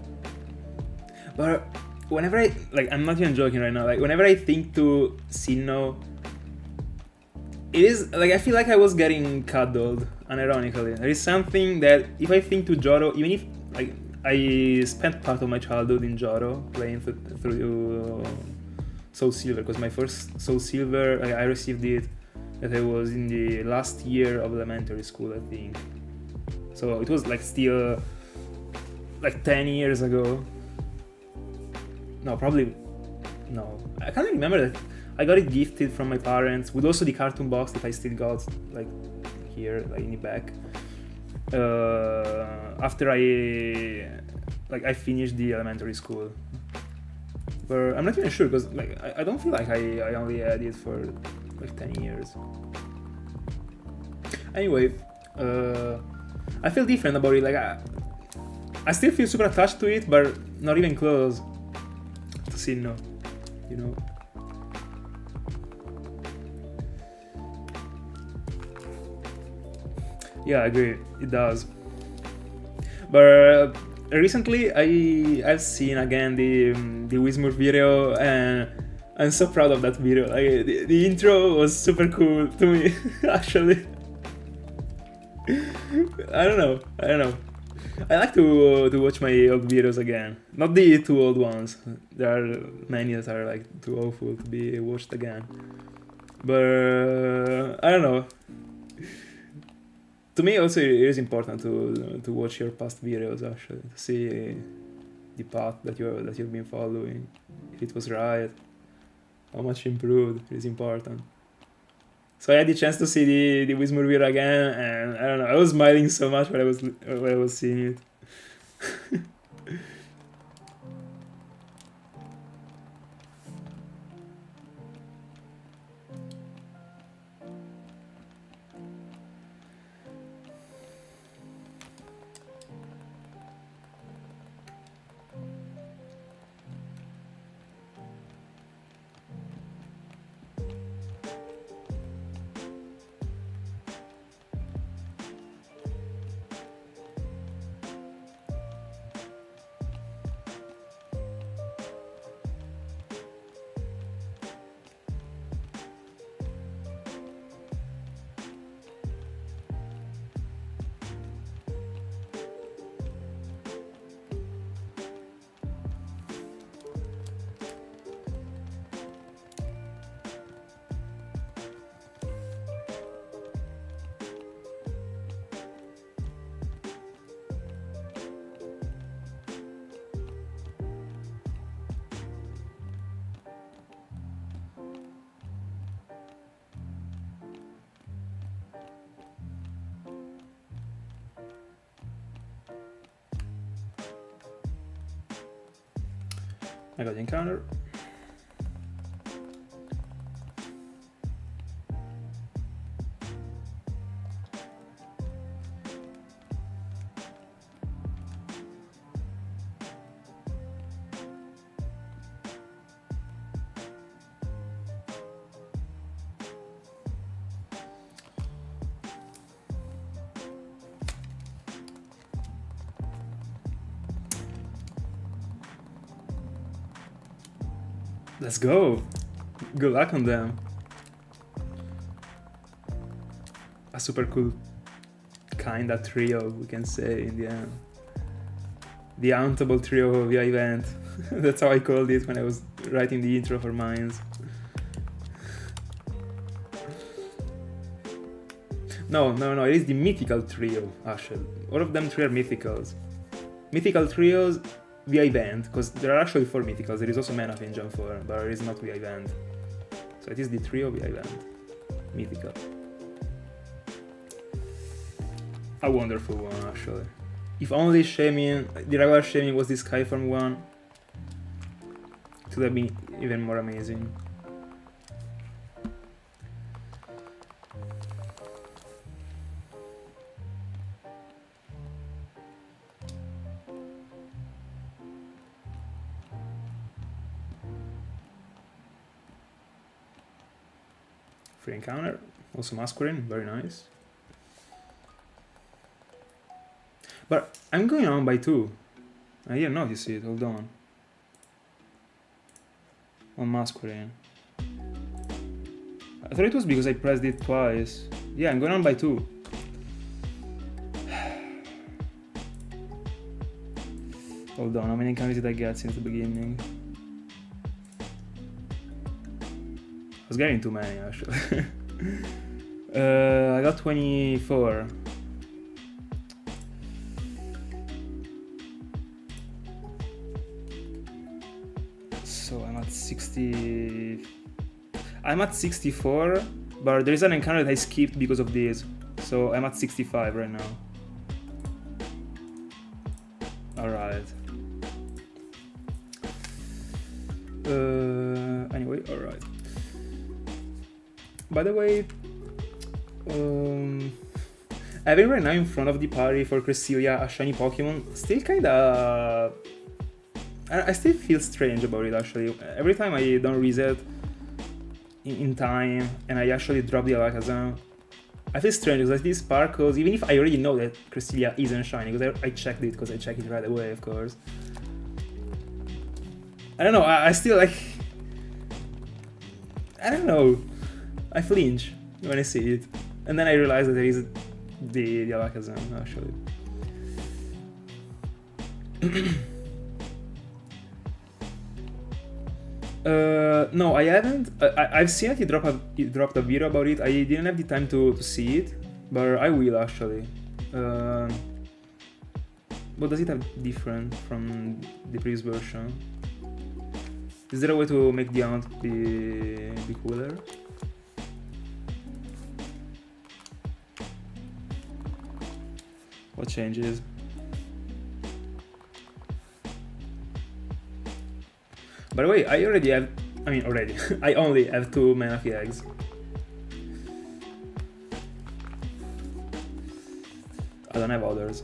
But whenever I'm not even joking right now, like whenever I think to Sinnoh, it is like I feel like I was getting cuddled, unironically. There is something that if I think to Joro, even if like I spent part of my childhood in Joro playing through Soulsilver, because my first Soulsilver, I received it that I was in the last year of elementary school, I think. So it was like still like 10 years ago. No, probably no. I can't remember that. I got it gifted from my parents with also the cartoon box that I still got like here, like in the back. After I finished the elementary school. But I'm not even sure because like I don't feel like I only had it for like 10 years. Anyway, I feel different about it. Like I still feel super attached to it, but not even close to Sinnoh, you know. Yeah, I agree. It does. But recently, I've seen again the Wismur video, and I'm so proud of that video. Like the intro was super cool to me, actually. I don't know. I like to watch my old videos again. Not the two old ones. There are many that are like too awful to be watched again. But I don't know. To me also it is important to watch your past videos, actually, to see the path that you've been following, if it was right, how much improved. It is important. So I had the chance to see the Wismur video again, and I don't know, I was smiling so much when I was seeing it. I got the encounter. Let's go! Good luck on them. A super cool kinda trio, we can say, in the end. The untable trio via event. That's how I called it when I was writing the intro for Mines. No, it is the mythical trio, actually. All of them three are mythicals. Mythical trios via event, because there are actually 4 mythicals. There is also Mana in Jump 4, but it is not via event. So it is the trio via event. Mythical. A wonderful one, actually. If only Shaming, the regular Shaming was the Skyform one, it would have been even more amazing. Free encounter, also Masquerain, very nice. But I'm going on by 2. I didn't notice it, hold on. On Masquerain. I thought it was because I pressed it twice. Yeah, I'm going on by 2. Hold on, how many encounters did I get since the beginning? I was getting too many, actually. I got 24. So I'm at 60. I'm at 64, but there is an encounter that I skipped because of this. So I'm at 65 right now. Alright. Anyway, alright. By the way, having right now in front of the party for Cresselia a shiny Pokemon still kinda... I still feel strange about it, actually. Every time I don't reset in time and I actually drop the Alakazam, I feel strange because I see sparkles, even if I already know that Cresselia isn't shiny, because I checked it, because I checked it right away, of course. I don't know, I still like... I don't know. I flinch when I see it. And then I realize that there is the Alakazam, actually. No, I haven't. I've seen that he dropped a video about it. I didn't have the time to see it, but I will, actually. What does it have different from the previous version? Is there a way to make the amount be cooler? What changes? By the way, I I only have 2 Manaphy eggs. I don't have others.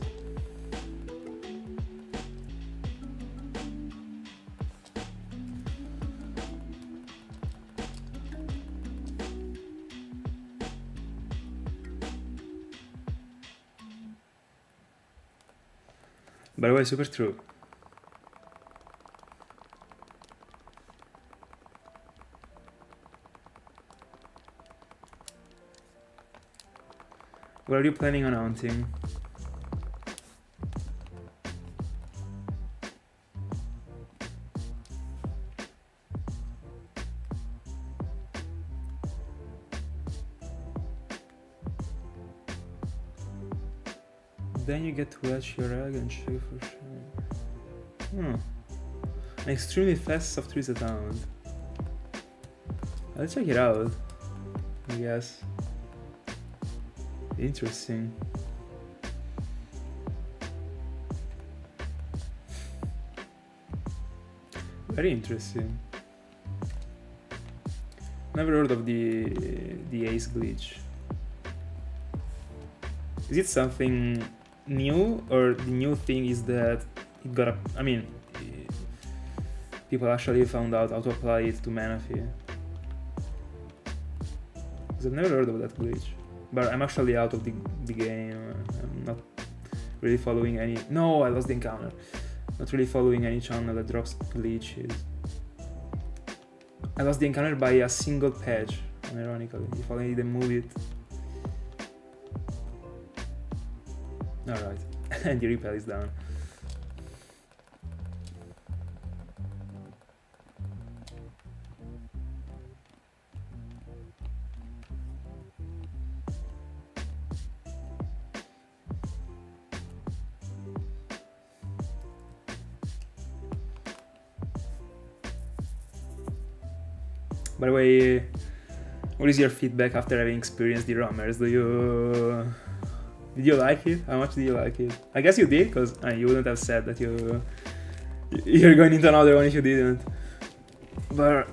By the way, super true. What are you planning on hunting? Then you get to hatch your egg and check for sure. An extremely fast soft reset sound. I'll check it out, I guess. Interesting. Very interesting. Never heard of the Ace glitch. Is it something new, or the new thing is that it got I mean, people actually found out how to apply it to Manaphy? Because I've never heard of that glitch. But I'm actually out of the game. I'm not really following any... No, I lost the encounter. Not really following any channel that drops glitches. I lost the encounter by a single patch, ironically. If only didn't move it. Alright, and the repel is down. By the way, what is your feedback after having experienced the roamers? Did you like it? How much did you like it? I guess you did, because you wouldn't have said that you're going into another one if you didn't. But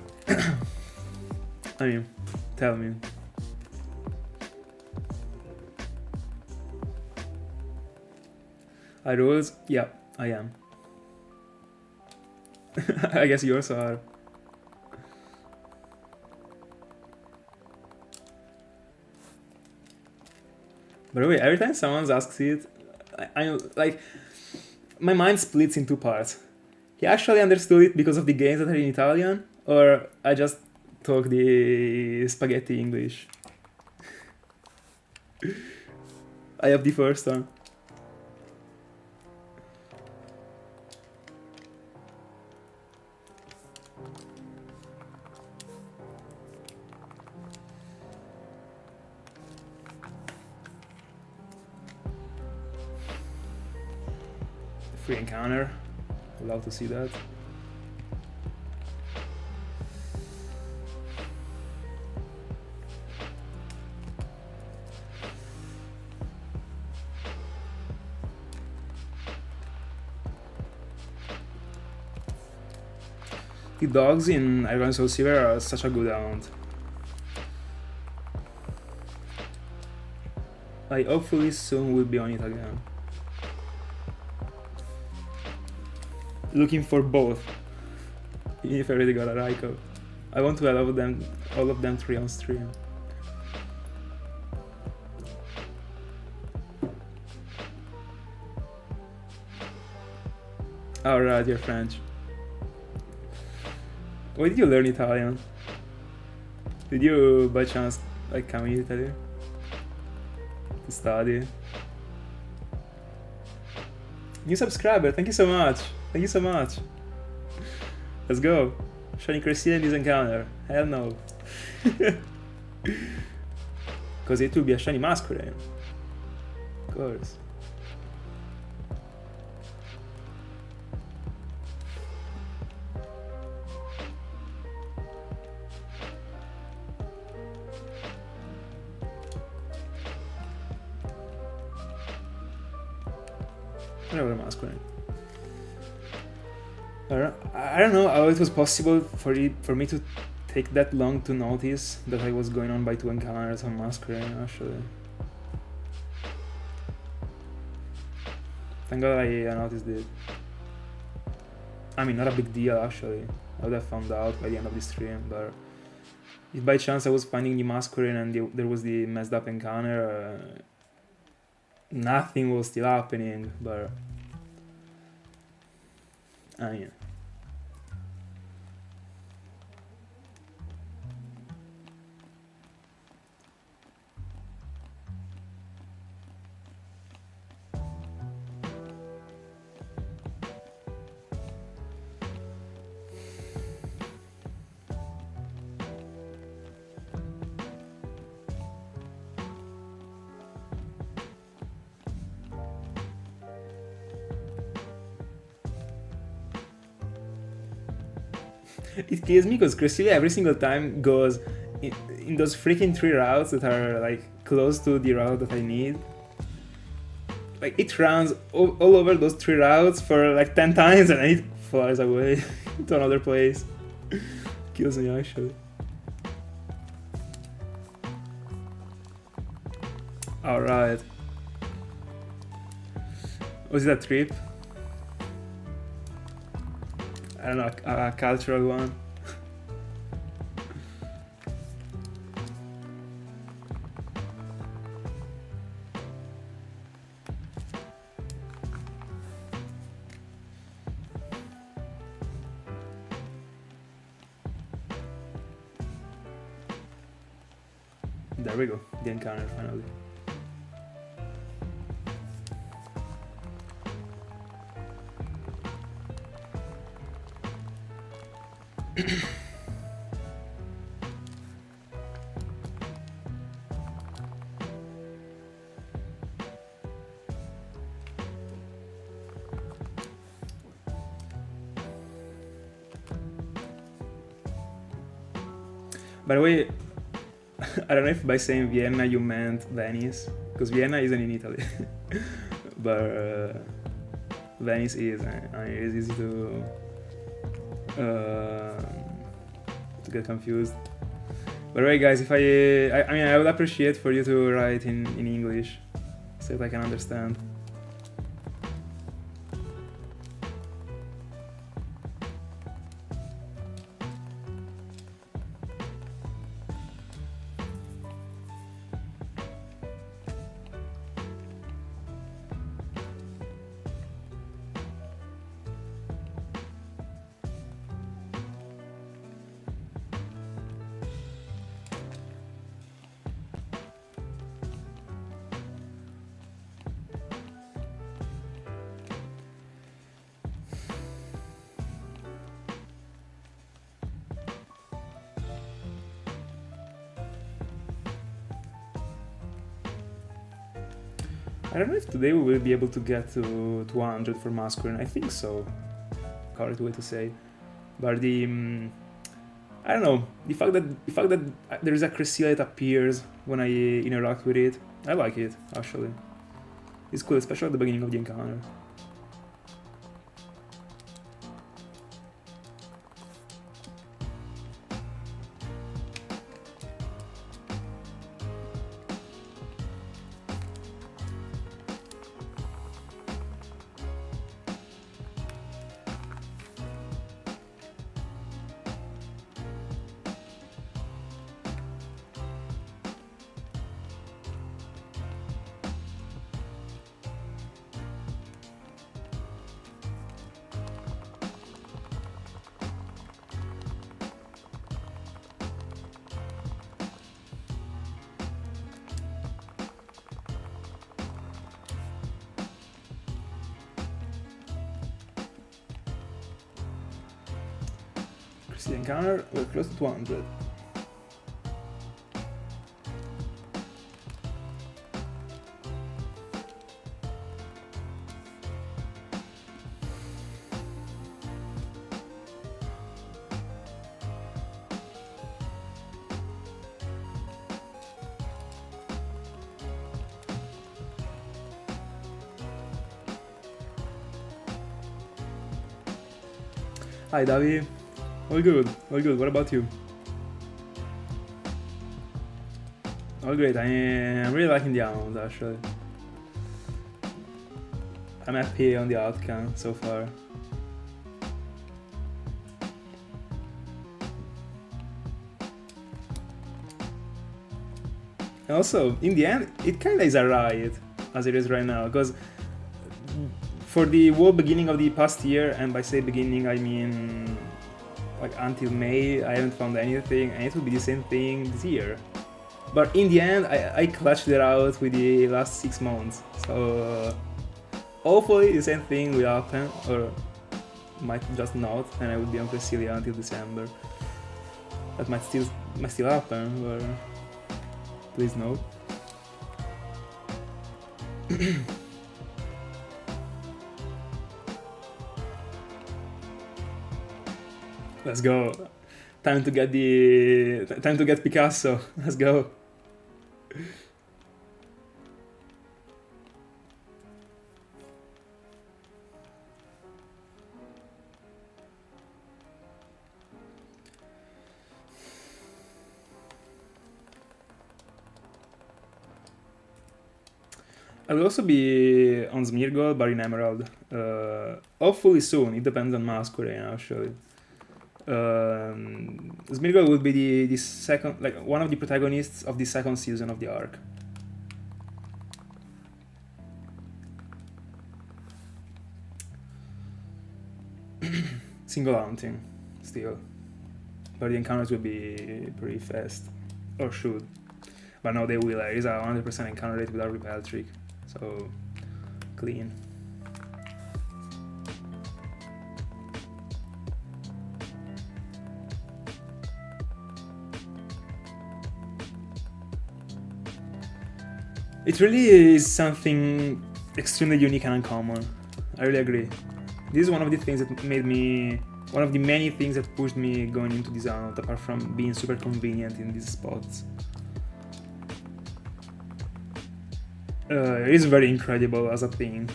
I mean, tell me. I rules? Yeah, I am. I guess you also are. By the way, every time someone asks it, I like, my mind splits in two parts. He actually understood it because of the games that are in Italian, or I just talk the spaghetti English. I have the first one. Free encounter. Allowed to see that. The dogs in Iron Soulsilver are such a good hound. I hopefully soon will be on it again. Looking for both. Even if I already got a Raikou. I want to have all of them 3 on stream. Alright, you're French. Why did you learn Italian? Did you by chance like come in Italy to study? New subscriber, thank you so much. Thank you so much. Let's go. Shiny Cresselia in this encounter. Hell no. Because it will be a Shiny Masquerain. Of course. Whatever Masquerain. I don't know how it was possible for me to take that long to notice that I was going on by 2 encounters on Masquerain, actually. Thank God I noticed it. I mean, not a big deal actually. I would have found out by the end of the stream, but if by chance I was finding the Masquerain and there was the messed up encounter, nothing was still happening, but I mean. It kills me because Cresselia every single time goes in those freaking 3 routes that are like close to the route that I need. Like it runs all over those 3 routes for like 10 times and then it flies away. to another place. Kills me actually. Alright. Was it a trip? I don't know, a cultural one. There we go, the encounter finally. By the way, I don't know if by saying Vienna you meant Venice, because Vienna isn't in Italy, but Venice is, and it is easy to get confused. By the way, guys, if I mean, I would appreciate for you to write in English, so that I can understand. I don't know if today we will be able to get to 200 for Masquerain. I think so. Correct way to say. But the I don't know, the fact that there is a Cresselia that appears when I interact with it, I like it actually. It's cool, especially at the beginning of the encounter. The encounter, we're close to 200. Hi, Davi. All good, all good. What about you? All great. I'm really liking the amount actually. I'm happy on the outcome so far. And also, in the end, it kinda is a riot as it is right now, because for the whole beginning of the past year, and by say beginning I mean like until May, I haven't found anything, and it will be the same thing this year. But in the end, I clutched it out with the last 6 months. So hopefully the same thing will happen, or might just not, and I will be on Cresselia until December. That might still happen, but please no. Let's go. Time to get Picasso. Let's go. I'll also be on Smeargle, but in Emerald. Hopefully soon. It depends on Masquerain, actually. Smeargle would be the second, like one of the protagonists of the second season of the arc. Single hunting, still. But the encounters will be pretty fast. Or should. But no, they will. It is a 100% encounter rate without repel trick. So, clean. It really is something extremely unique and uncommon. I really agree. This is one of the things that made me, one of the many things that pushed me going into this hunt, apart from being super convenient in these spots. It is very incredible as a thing.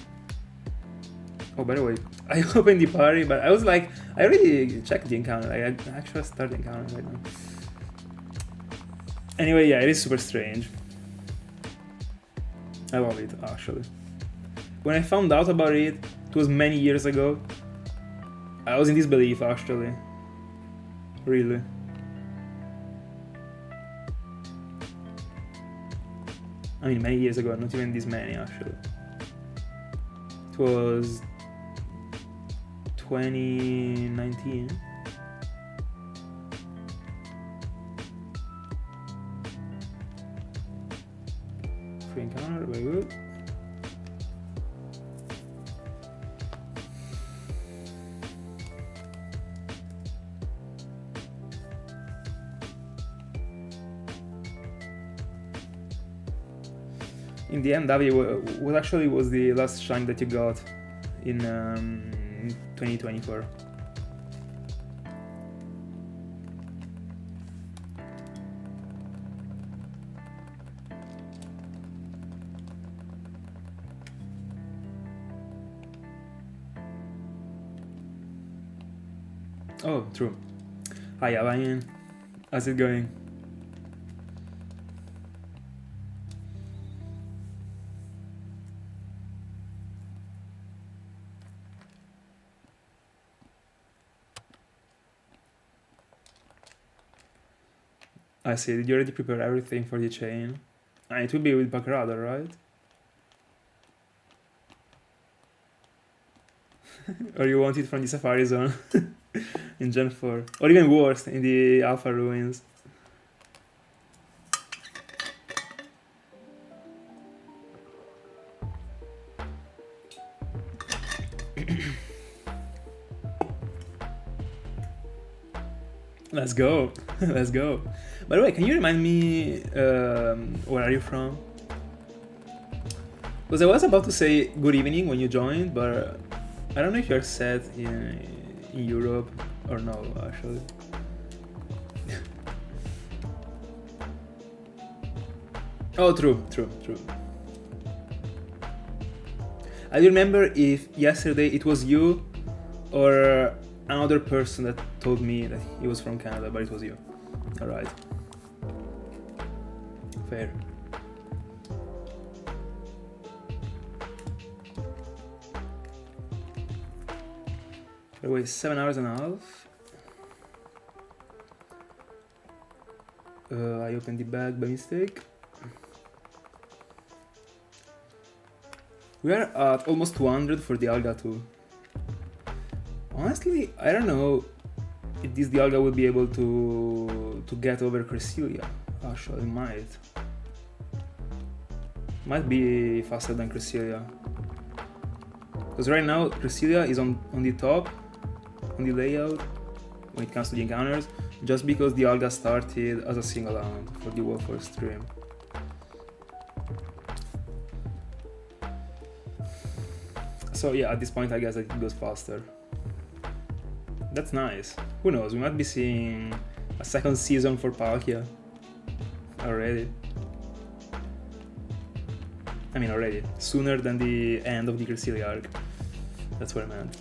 Oh, by the way, I opened the party, but I was like, I already checked the encounter. I actually started the encounter right now. Anyway, yeah, it is super strange. I love it, actually. When I found out about it, it was many years ago. I was in disbelief, actually. Really. I mean, many years ago, not even this many, actually. It was 2019. Free encounter, very good. In the end, Davi, what actually was the last shine that you got in 2024? Oh, true. Hi, Avayan. How's it going? I see. Did you already prepare everything for the chain? And it will be with Bacarada, right? Or you want it from the Safari Zone in Gen 4? Or even worse, in the Alpha Ruins. Let's go. Let's go. By the way, can you remind me where are you from? Because I was about to say good evening when you joined, but I don't know if you're set in Europe or no, actually. Oh, true. I remember if yesterday it was you or another person that told me that he was from Canada, but it was you. Alright. Fair. By the way, 7 hours and a half. I opened the bag by mistake. We are at almost 200 for the Dialga too. Honestly, I don't know if this Dialga will be able to get over Cresselia. Actually, it might. Might be faster than Cresselia. Because right now, Cresselia is on the top, on the layout, when it comes to the encounters, just because the Dialga started as a single round for the World 4 stream. So yeah, at this point I guess that it goes faster. That's nice. Who knows, we might be seeing a second season for Palkia already. I mean already, sooner than the end of the Cresselia arc. That's what I meant.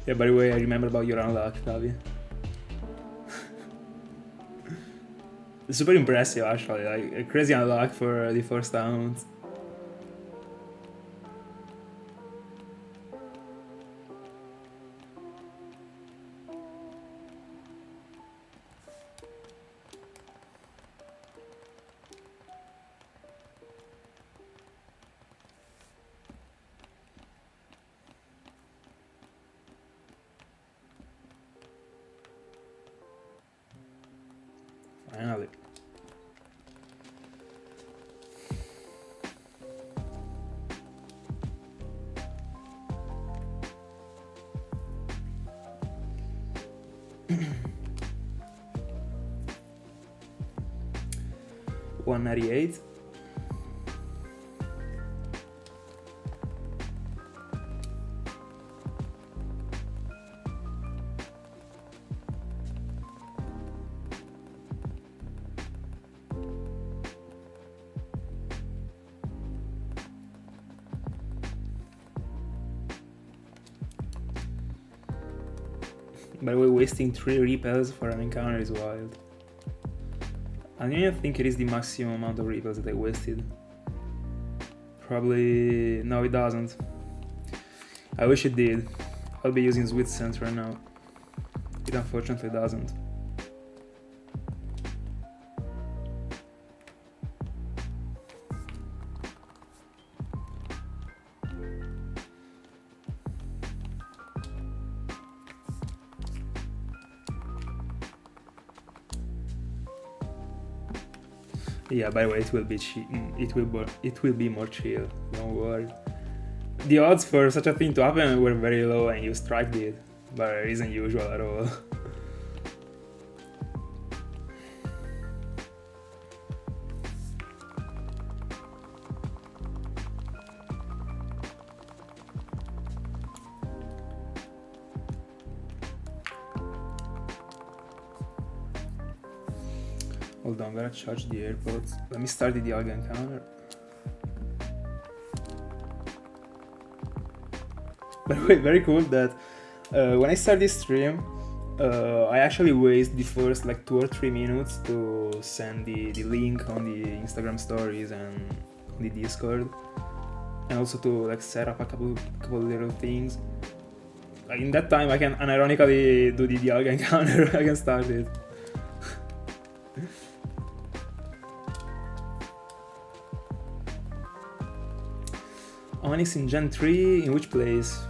Yeah, by the way, I remember about your unlock, Tavi. It's super impressive, actually. Like, a crazy unlock for the first round. Finally. $198. By the way, wasting 3 repels for an encounter is wild. I don't even think it is the maximum amount of repels that I wasted. Probably... no, it doesn't. I wish it did. I'll be using Sweet Sense right now. It unfortunately doesn't. Yeah, by the way, it will be it will be more chill. Don't worry. The odds for such a thing to happen were very low, and you striked it, but it isn't usual at all. Hold on, I'm gonna charge the AirPods. Let me start the Dialga encounter. By the way, very cool that when I start this stream, I actually waste the first like 2 or 3 minutes to send the link on the Instagram stories and on the Discord, and also to like set up a couple little things. Like in that time, I can unironically do the Dialga encounter. I can start it. Onyx in Gen 3, in which place?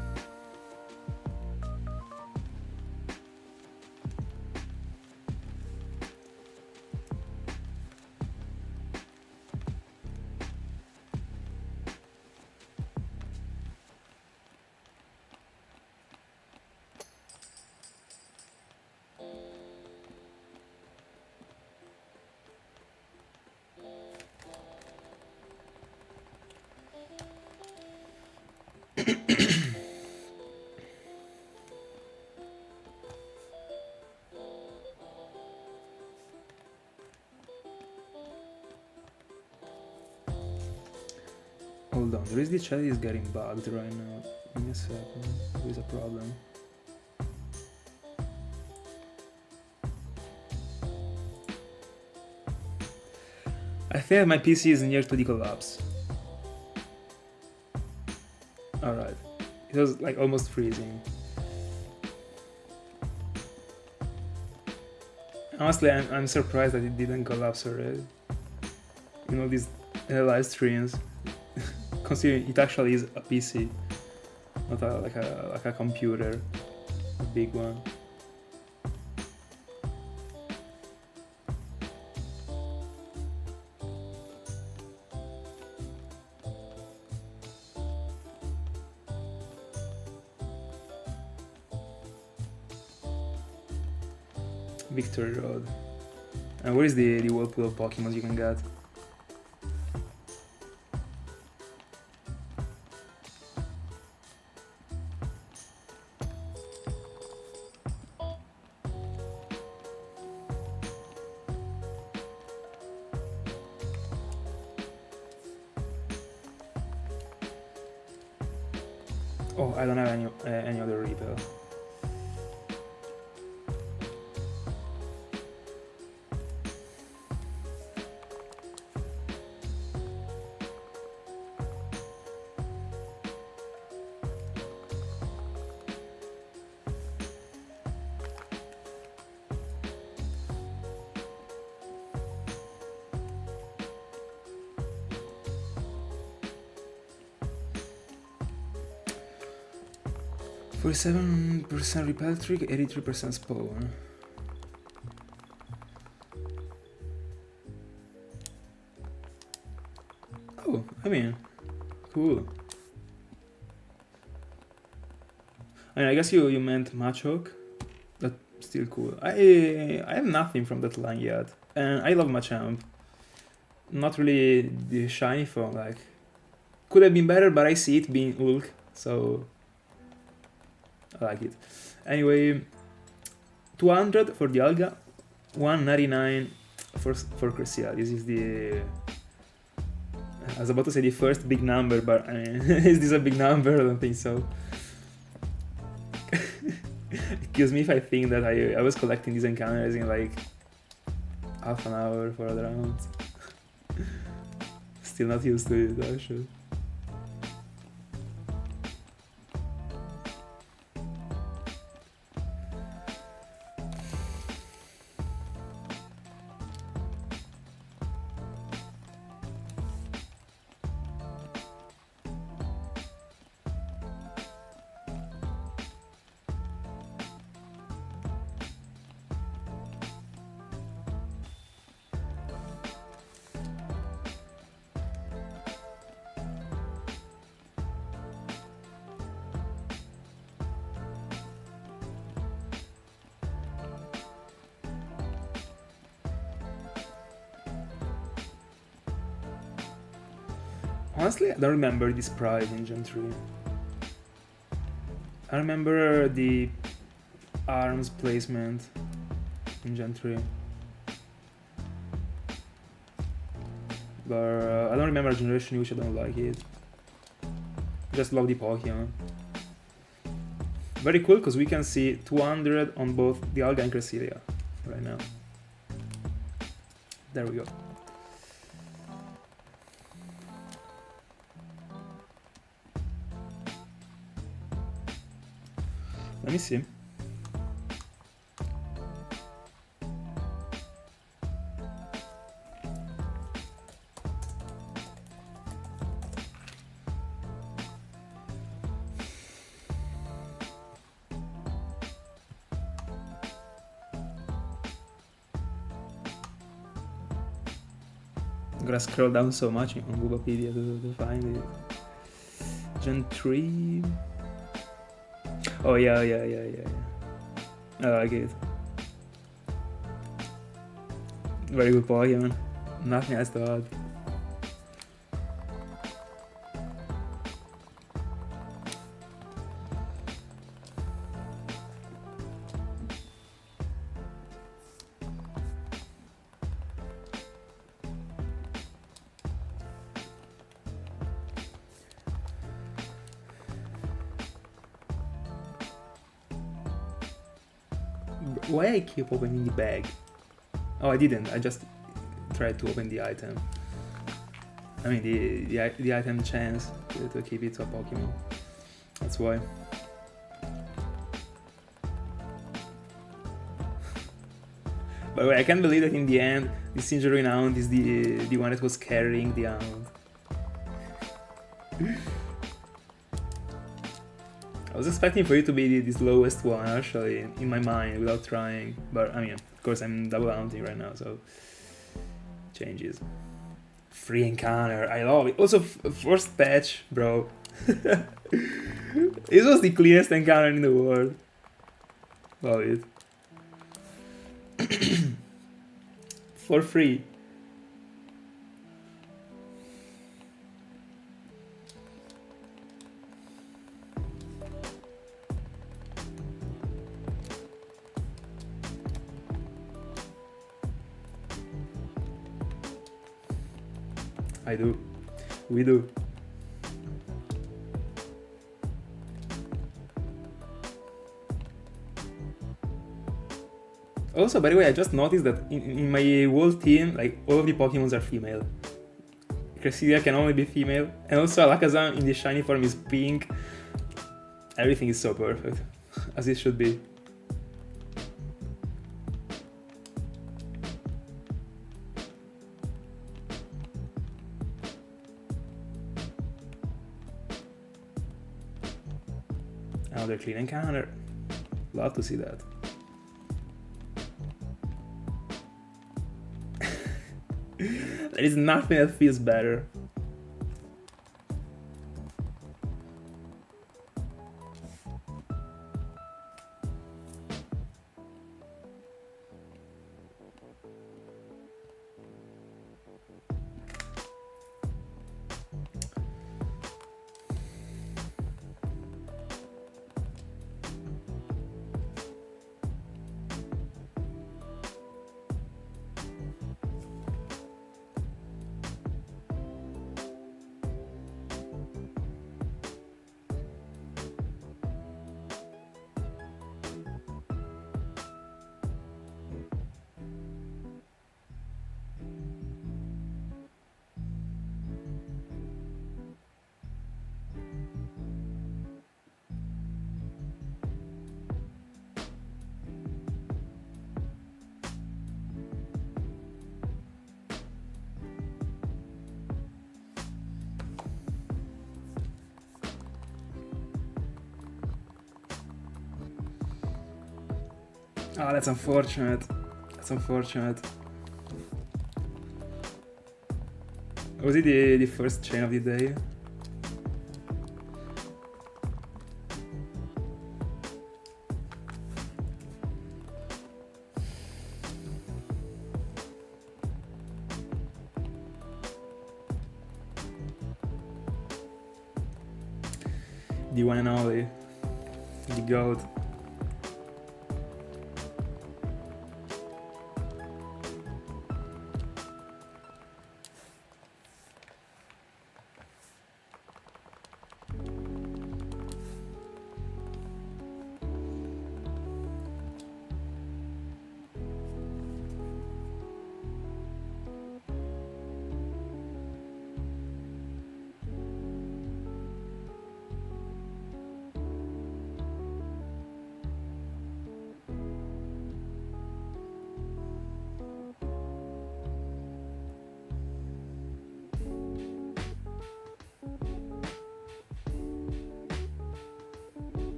Hold on, the chat is getting bugged right now. Give me a second, there is a problem. I think my PC is near to the collapse. Alright, it was like almost freezing. Honestly, I'm surprised that it didn't collapse already. You know, these live streams. Considering it actually is a PC, not like a computer, a big one. Victory Road. And where is the whirlpool of Pokemon you can get? Oh, I don't have any other repel. 47% repel trick, 83% spawn. Oh, I mean, cool. I mean, I guess you meant Machoke. That's still cool. I have nothing from that line yet, and I love Machamp. Not really the shiny form, like could have been better, but I see it being Ulk, so I like it. Anyway, 200 for Dialga, 199 for Cresselia. This is the... I was about to say the first big number, but I mean, is this a big number? I don't think so. It kills me if I think that I was collecting these encounters in like half an hour for other rounds. Still not used to it, actually. Honestly, I don't remember this prize in Gen 3. I remember the arms placement in Gen 3. But I don't remember Generation U, which I don't like it. Just love the Pokemon. Very cool, because we can see 200 on both Dialga and Cresselia right now. There we go. Let me see. I'm gonna scroll down so much on Googlepedia to find it. Gen 3. Oh yeah. I like it. Very good Pokemon. Nothing else to add. Why I keep opening the bag? Oh, I didn't. I just tried to open the item. I mean, the item chance to keep it to a Pokemon. That's why. By the way, I can't believe that in the end, the Sinjoh Renowned is the one that was carrying the Hound. I was expecting for it to be the slowest one, actually, in my mind, without trying. But, I mean, of course, I'm double hunting right now, so... changes. Free encounter, I love it. Also, first patch, bro. This was the cleanest encounter in the world. Love it. For free. I do. We do. Also, by the way, I just noticed that in my whole team, like, all of the Pokemons are female. Cresselia can only be female. And also Alakazam in the shiny form is pink. Everything is so perfect. As it should be. another clean encounter. Love to see that. There is nothing that feels better. Oh, that's unfortunate. That's unfortunate. Was it the first chain of the day? The one and only. The GOAT.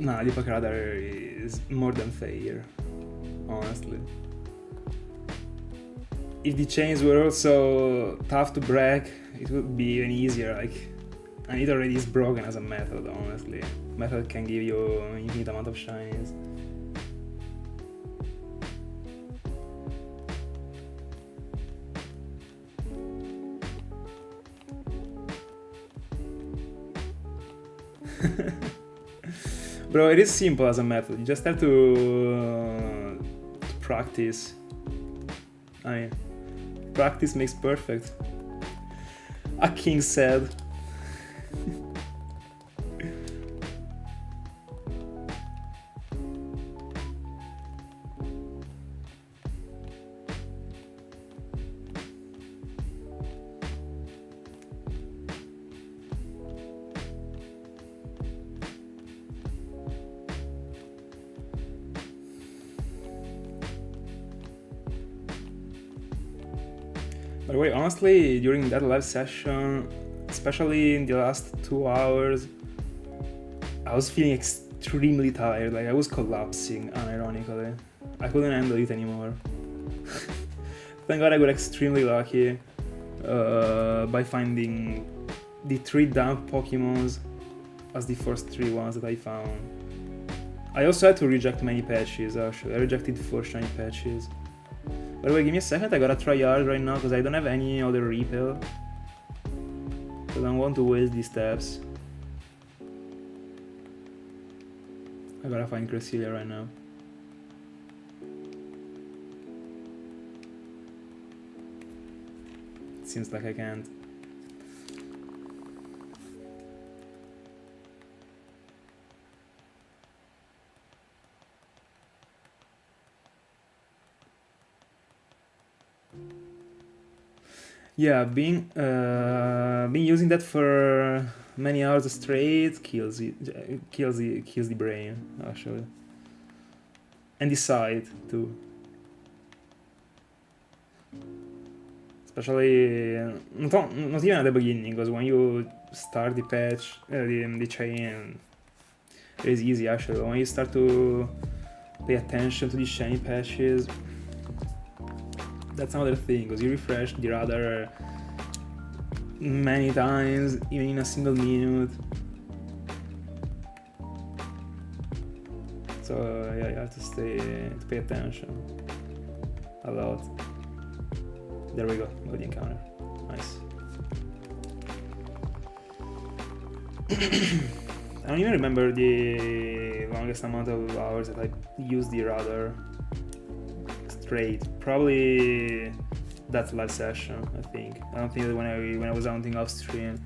Nah, the Radar is more than fair, honestly. If the chains were also tough to break, it would be even easier, like, and it already is broken as a method, honestly. Method can give you an infinite amount of shinies. Bro, it is simple as a method, you just have to practice. I mean, practice makes perfect. A king said. By the way, honestly, during that live session, especially in the last 2 hours, I was feeling extremely tired, like I was collapsing, unironically. I couldn't handle it anymore. Thank God I got extremely lucky by finding the 3 dump Pokémons as the first 3 ones that I found. I also had to reject many patches, actually. I rejected 4 shiny patches. By the way, give me a second, I gotta try hard right now because I don't have any other repel. So I don't want to waste these steps. I gotta find Cresselia right now. It seems like I can't. Yeah, being using that for many hours straight kills the brain actually, and the sight too. Especially not even at the beginning, because when you start the patch, the chain, it is easy actually. When you start to pay attention to the shiny patches, that's another thing, because you refresh the radar many times, even in a single minute. So yeah, you have to pay attention a lot. There we go, got the encounter. Nice. I don't even remember the longest amount of hours that I used the radar straight. Probably that live session, I think. I don't think that when I was hunting off stream,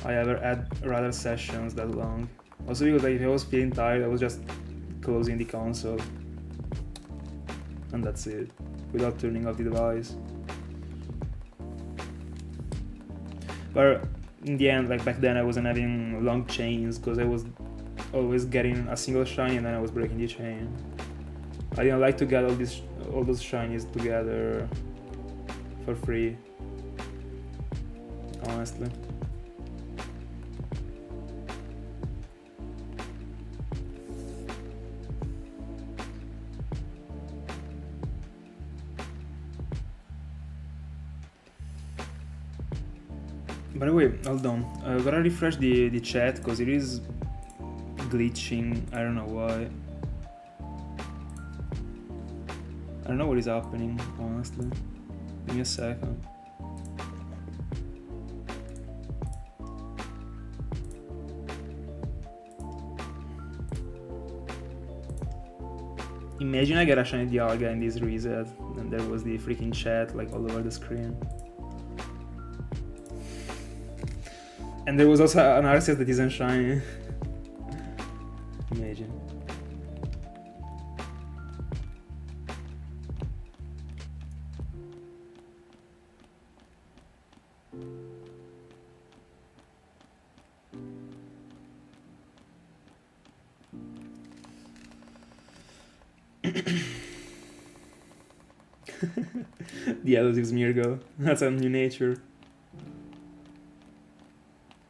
I ever had radar sessions that long. Also because if I was feeling tired, I was just closing the console. And that's it, without turning off the device. But in the end, like back then, I wasn't having long chains because I was always getting a single shiny and then I was breaking the chain. I didn't like to get all those shinies together for free, honestly. By the way, hold on, I gotta refresh the chat because it is glitching, I don't know why. I don't know what is happening, honestly. Give me a second. Imagine I get a shiny Dialga in this reset and there was the freaking chat like all over the screen. And there was also an RCS that isn't shiny. Imagine. The elusive Smeargle. That's a new nature.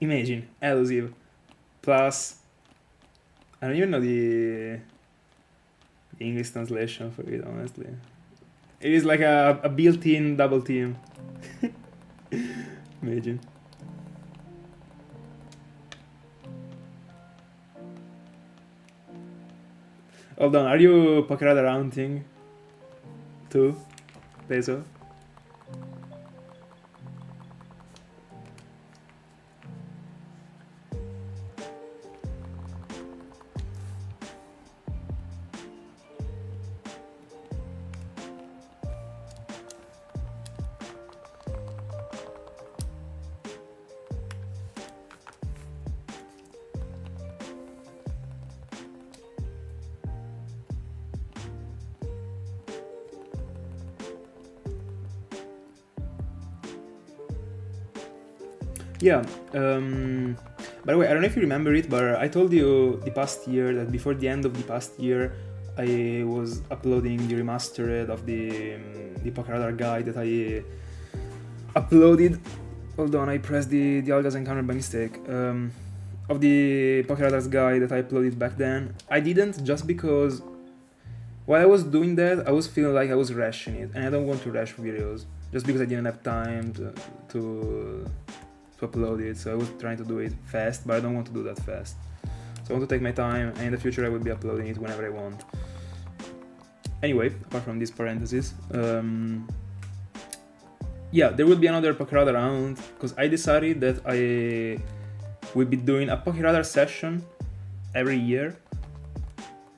Imagine, elusive plus, I don't even know the English translation for it, honestly. It is like a built-in double team. Imagine. Hold on, are you Pokerada rounding too, Peso? Yeah, by the way, I don't know if you remember it, but I told you the past year that before the end of the past year, I was uploading the remastered of the Pokéradar guide that I uploaded. Hold on, I pressed the Dialga's encounter by mistake. Of the Pokéradar's guide that I uploaded back then. I didn't just because while I was doing that, I was feeling like I was rushing it, and I don't want to rush videos just because I didn't have time to upload it, so I was trying to do it fast, but I don't want to do that fast. So I want to take my time, and in the future I will be uploading it whenever I want. Anyway, apart from this parenthesis, yeah, there will be another Pokéradar round, because I decided that I will be doing a Pokéradar session every year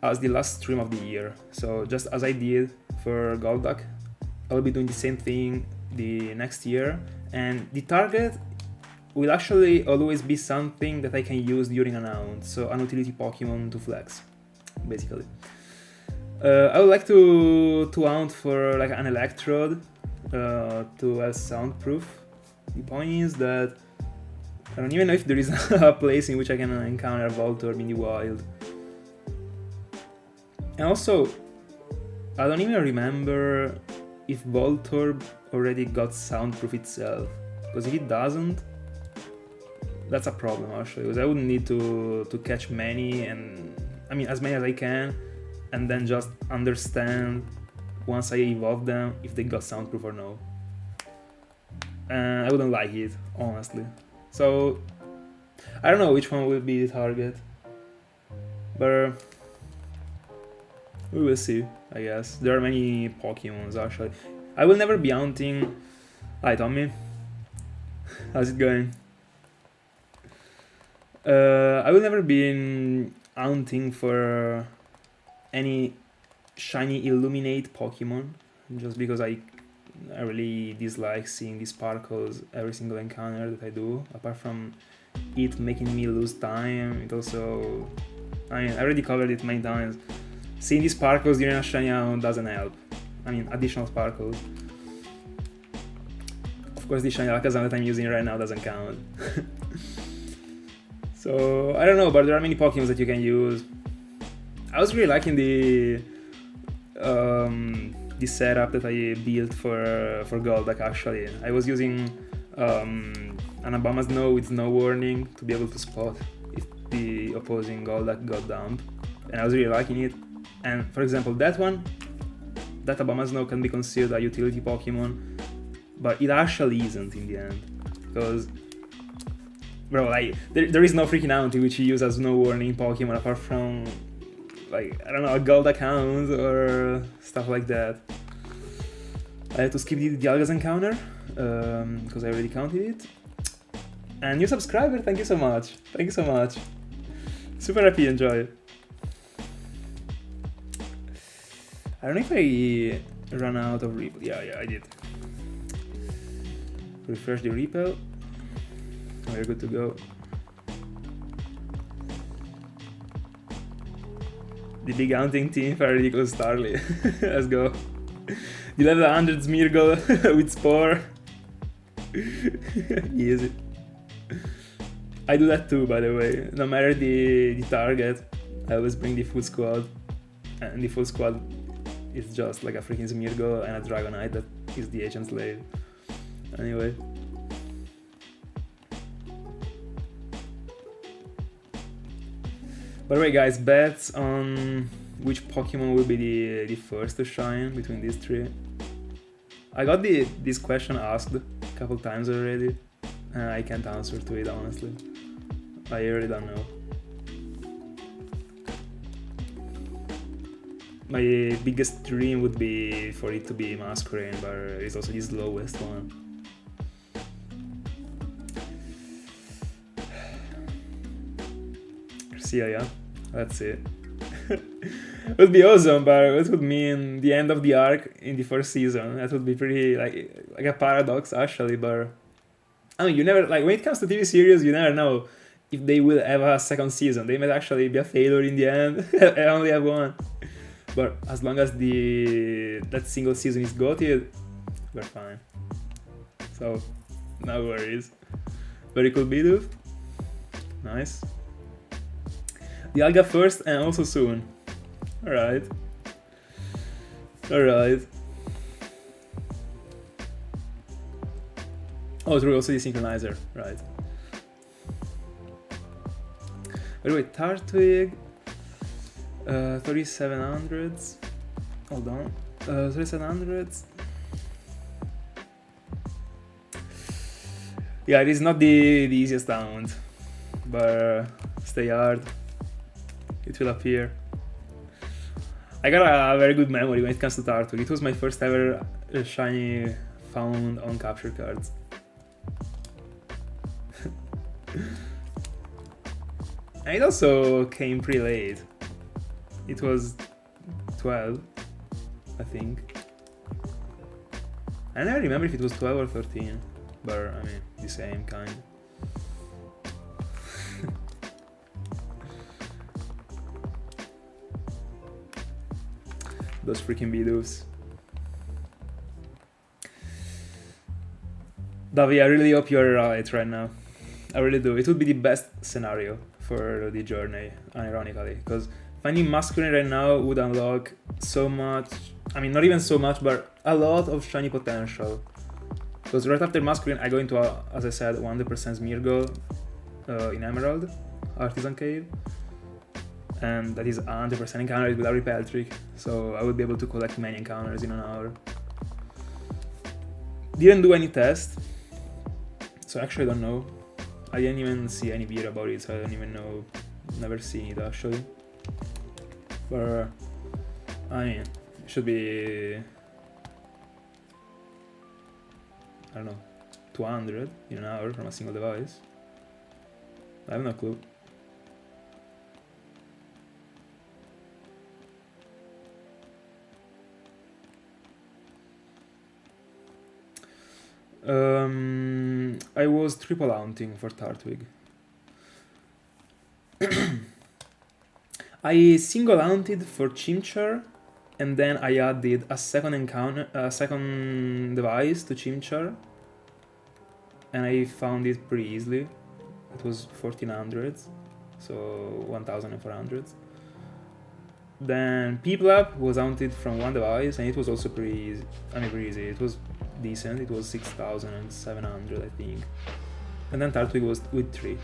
as the last stream of the year. So just as I did for Golduck, I will be doing the same thing the next year, and the target will actually always be something that I can use during an hunt, so an utility Pokemon to flex, basically. I would like to hunt for like an Electrode, to have soundproof. The point is that I don't even know if there is a place in which I can encounter Voltorb in the wild. And also, I don't even remember if Voltorb already got soundproof itself. Because if it doesn't, that's a problem actually. Because I would need to catch many, and I mean as many as I can, and then just understand once I evolve them if they got soundproof or no. And I wouldn't like it, honestly. So I don't know which one will be the target, but we will see, I guess. There are many Pokemons actually. I will never be hunting. Hi Tommy, how's it going? I will never be hunting for any shiny Illuminate Pokemon, just because I really dislike seeing these sparkles every single encounter that I do. Apart from it making me lose time, it also, I mean, I already covered it many times. Seeing these sparkles during a shiny hunt doesn't help. I mean, additional sparkles. Of course, the shiny Alakazam that I'm using right now doesn't count. So, I don't know, but there are many Pokemons that you can use. I was really liking the setup that I built for Golduck actually. I was using an Abomasnow with no warning to be able to spot if the opposing Golduck got dumped, and I was really liking it. And for example, that Abomasnow can be considered a utility Pokemon, but it actually isn't in the end, because bro, like there is no freaking out in which you use as no warning Pokemon apart from, like, I don't know, a Golduck Hound or stuff like that. I had to skip the Dialga's encounter because I already counted it. And new subscriber, thank you so much. Thank you so much. Super happy, enjoy. I don't know if I ran out of repel. Yeah, I did. Refresh the repel. We're good to go. The big hunting team for ridiculous Starly. Let's go. The level 100 Smeargle with Spore. Easy. I do that too, by the way. No matter the target, I always bring the full squad. And the full squad is just like a freaking Smeargle and a Dragonite that is the Ancient Slave. Anyway. By the way, guys, bets on which Pokemon will be the first to shine between these three. I got this question asked a couple times already, and I can't answer to it honestly. I really don't know. My biggest dream would be for it to be Masquerain, but it's also the slowest one. Yeah, that's it. It would be awesome, but it would mean the end of the arc in the first season. That would be pretty like a paradox actually, but I mean, you never, like, when it comes to TV series, you never know if they will have a second season. They might actually be a failure in the end. I only have one. But as long as that single season is goated, we're fine. So no worries. Very cool Bidoof. Nice. Dialga first and also soon. Alright. Alright. Oh, true, also the synchronizer. Right. By the way, Tartwig. 3700s. Hold on. 3700s. Yeah, it is not the easiest sound, but stay hard. It will appear. I got a very good memory when it comes to Tartwig. It was my first ever shiny found on capture cards. And it also came pretty late. It was 12, I think. I never remember if it was 12 or 13, but I mean, the same kind. Those freaking Bidoofs. Davi, I really hope you're right now. I really do. It would be the best scenario for the journey, unironically, because finding Masquerain right now would unlock so much. I mean, not even so much, but a lot of shiny potential. Because right after Masquerain, I go into, as I said, 100% Smeargle in Emerald, Artisan Cave. And that is 100% encountered with a Repel trick, so I would be able to collect many encounters in an hour. Didn't do any test, so actually I don't know. I didn't even see any video about it, so I don't even know. Never seen it actually. But I mean, it should be, I don't know, 200 in an hour from a single device. I have no clue. I was triple haunting for Tartwig. I single haunted for Chimchar, and then I added a second device to Chimchar, and I found it pretty easily. It was 1400, so 1400. Then Peeplap was haunted from one device, and it was also pretty easy. I mean, pretty easy. It was decent. It was 6700, I think. And then Tartwig was with 3.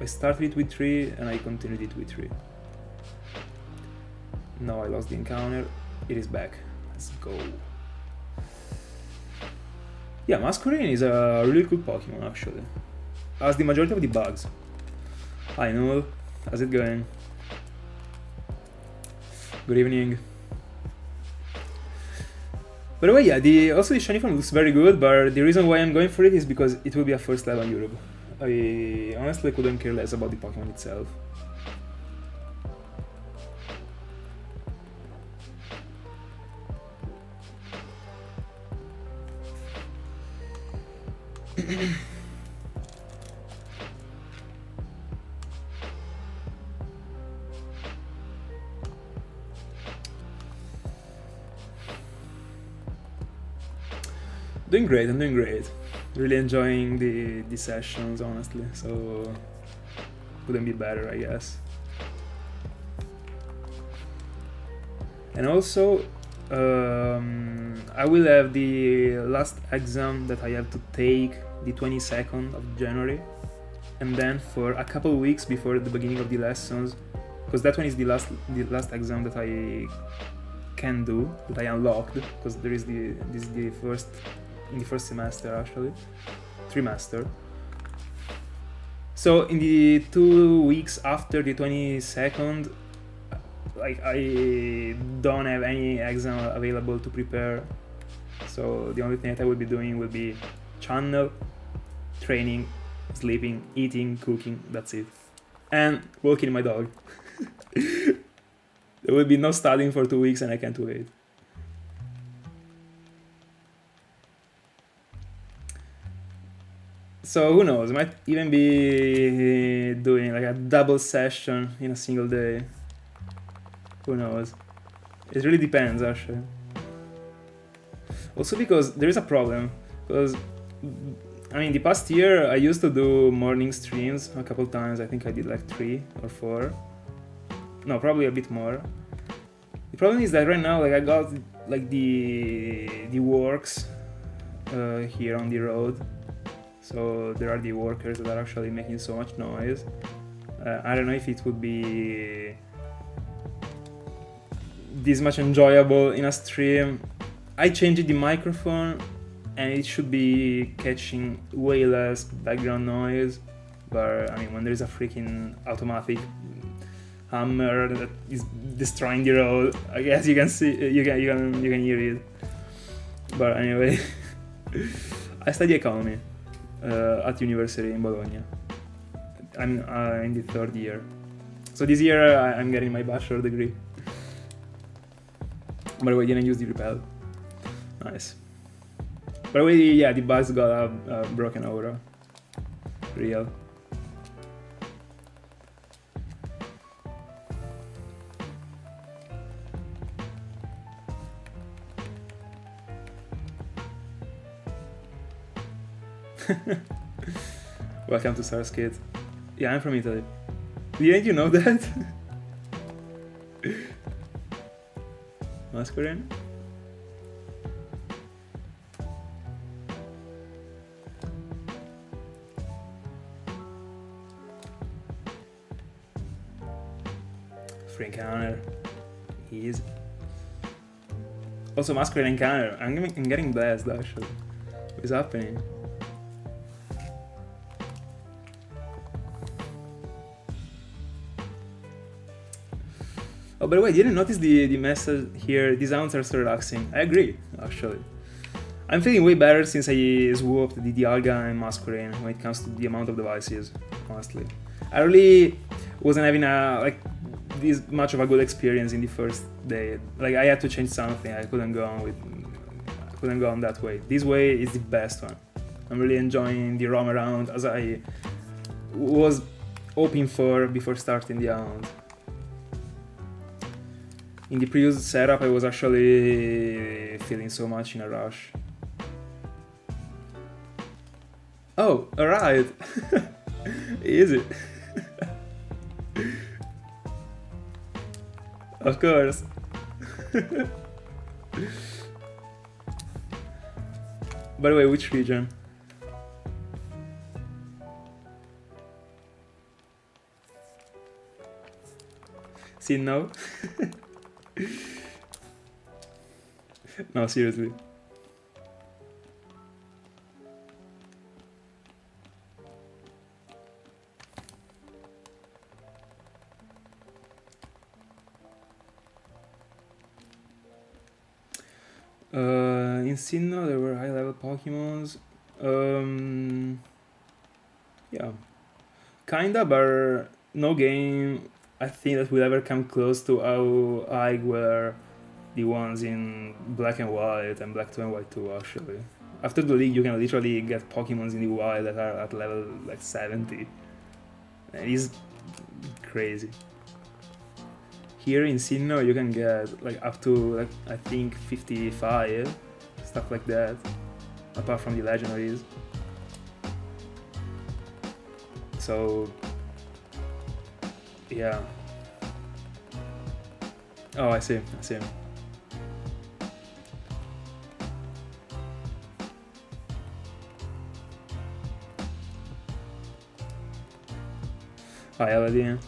I started it with 3 and I continued it with 3. Now I lost the encounter. It is back. Let's go. Yeah, Masquerain is a really cool Pokemon actually. Has the majority of the bugs. Hi Null, how's it going? Good evening. By the way, yeah, also the shiny form looks very good, but the reason why I'm going for it is because it will be a first level in Europe. I honestly couldn't care less about the Pokemon itself. Doing great, I'm doing great. Really enjoying the sessions, honestly, so couldn't be better, I guess. And also, I will have the last exam that I have to take the 22nd of January, and then for a couple weeks before the beginning of the lessons, because that one is the last exam that I can do, that I unlocked, because this is the first in the first semester actually, trimester. So in the 2 weeks after the 22nd, like I don't have any exam available to prepare. So the only thing that I will be doing will be channel, training, sleeping, eating, cooking, that's it. And walking my dog. There will be no studying for 2 weeks and I can't wait. So who knows, might even be doing like a double session in a single day. Who knows? It really depends actually. Also because there is a problem, because I mean the past year I used to do morning streams a couple times. I think I did like 3 or 4. No, probably a bit more. The problem is that right now like I got like the works here on the road. So there are the workers that are actually making so much noise. I don't know if it would be this much enjoyable in a stream. I changed the microphone and it should be catching way less background noise. But I mean, when there's a freaking automatic hammer that is destroying the road, I guess you can see, you can hear it. But anyway, I study economy at university in Bologna. I'm in the 3rd year. So this year I'm getting my bachelor degree. By the way, I didn't use the repel. Nice. By the way, yeah, the bugs got a broken aura. Real. Welcome to Sarskit. Yeah, I'm from Italy. Didn't you know that? Masquerain? Free encounter. He is. Also, Masquerain encounter. I'm getting blessed actually. What is happening? Oh, by the way, I didn't notice the message here. These sounds are so relaxing. I agree, actually. I'm feeling way better since I swooped the Dialga and Masquerain when it comes to the amount of devices, honestly. I really wasn't having this much of a good experience in the first day. Like, I had to change something. I couldn't go on that way. This way is the best one. I'm really enjoying the roam around as I was hoping for before starting the hunt. In the previous setup, I was actually feeling so much in a rush. Oh, alright! Easy. Of course. By the way, which region? Sinjoh? No, seriously. In Sinjoh there were high level Pokémons. Yeah. Kinda, but no game I think that will ever come close to how high were the ones in Black and White and Black 2 and White 2 actually. After the league you can literally get Pokémons in the wild that are at level like 70. It is crazy. Here in Sinjoh you can get like up to like I think 55, stuff like that, apart from the legendaries. So yeah. Oh, I see. Hi, Aladdin.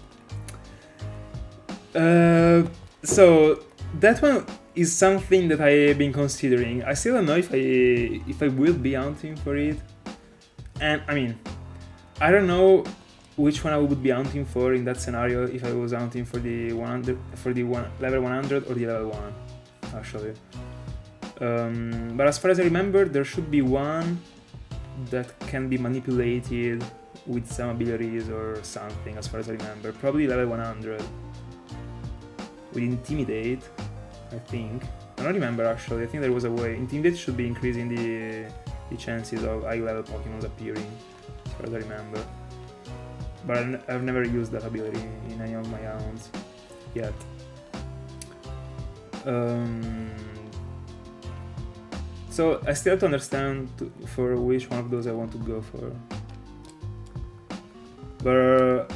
So that one is something that I've been considering. I still don't know if I will be hunting for it, and I mean, I don't know which one I would be hunting for in that scenario if I was hunting for the level 100 or the level 1, actually. But as far as I remember, there should be one that can be manipulated with some abilities or something, as far as I remember. Probably level 100. With Intimidate, I think. I don't remember actually, I think there was a way. Intimidate should be increasing the chances of high level Pokémon appearing, as far as I remember. But I've never used that ability in any of my rounds yet. So I still have to understand for which one of those I want to go for. But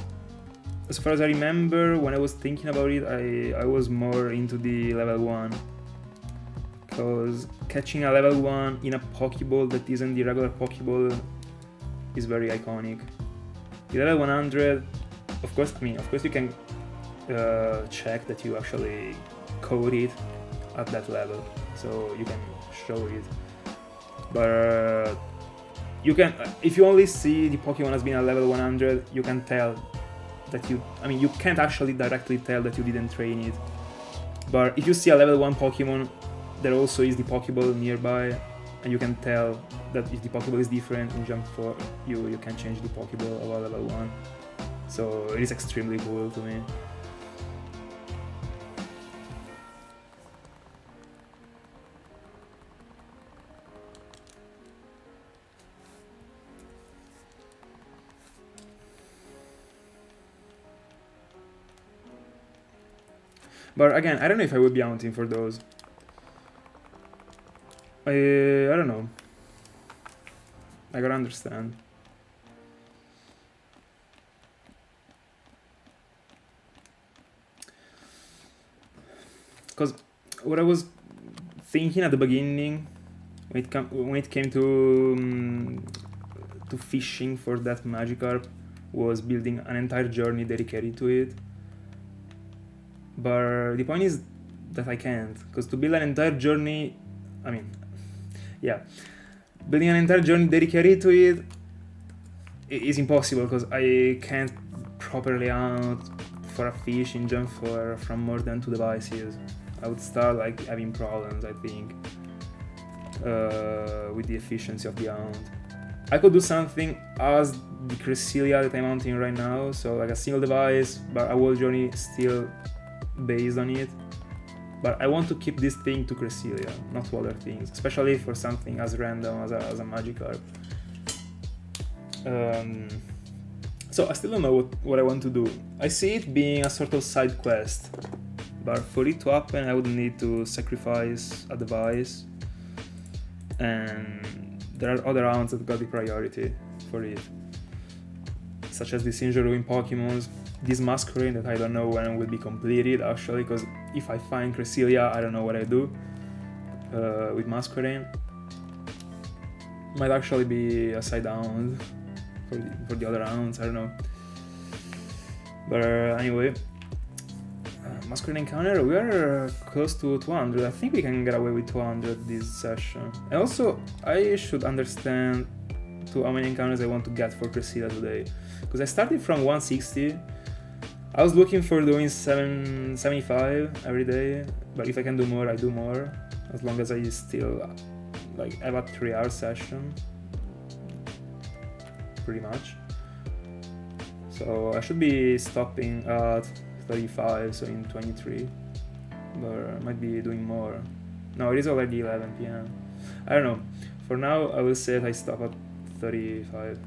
as far as I remember, when I was thinking about it, I was more into the level 1. Because catching a level 1 in a Pokeball that isn't the regular Pokeball is very iconic. The level 100, of course you can check that you actually code it at that level, so you can show it. But you can, if you only see the Pokemon as being a level 100, you can tell that you can't actually directly tell that you didn't train it. But if you see a level 1 Pokemon, there also is the Pokeball nearby, and you can tell that if the Pokeball is different in Jump 4, you can change the Pokeball of a level 1. So it is extremely cool to me. But again, I don't know if I would be hunting for those. I don't know. I gotta understand. Because what I was thinking at the beginning, when it came to fishing for that Magikarp, was building an entire journey dedicated to it. But the point is that I can't, because to build an entire journey, I mean, yeah, building an entire journey dedicated to it is impossible, because I can't properly hunt for a fish in Gen 4 from more than 2 devices. I would start like having problems, I think, with the efficiency of the hunt. I could do something as the Cresselia that I'm hunting right now, so like a single device, but a whole journey still based on it. But I want to keep this thing to Cresselia, not to other things, especially for something as random as a Magikarp. So I still don't know what I want to do. I see it being a sort of side quest, but for it to happen I would need to sacrifice a device, and there are other rounds that got the priority for it, such as the Sinjoh in Pokémon, this Masquerain that I don't know when will be completed actually, because if I find Cresselia I don't know what I do with Masquerain. Might actually be a side round for the other rounds, I don't know. But anyway, Masquerain encounter, we are close to 200. I think we can get away with 200 this session. And also, I should understand to how many encounters I want to get for Cresselia today. Because I started from 160. I was looking for doing 775 every day, but if I can do more, I do more. As long as I still like have a 3-hour session. Pretty much. So I should be stopping at 35, so in 23, but I might be doing more. No, it is already 11 PM. I don't know. For now, I will say that I stop at 35.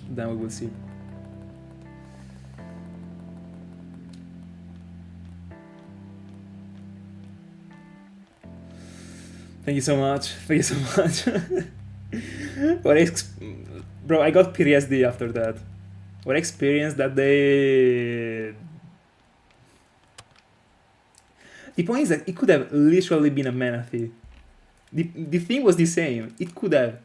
Then we will see. Thank you so much. Thank you so much. Bro, I got PTSD after that. What I experienced that day. The point is that it could have literally been a Manaphy. The thing was the same. It could have.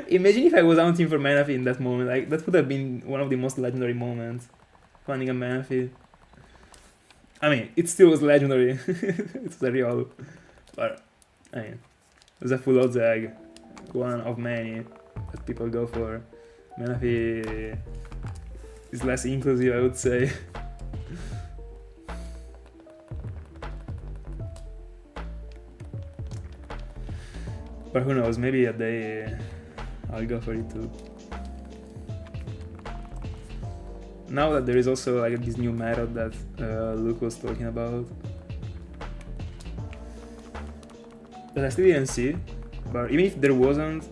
Imagine if I was hunting for Manaphy in that moment. Like that would have been one of the most legendary moments. Finding a Manaphy. I mean, it still was legendary. It's very old. But I mean, it was a full out Zeg. One of many that people go for. Manaphy is less inclusive, I would say. But who knows, maybe a day I'll go for it too. Now that there is also like this new method that Luke was talking about, that I still didn't see, but even if there wasn't,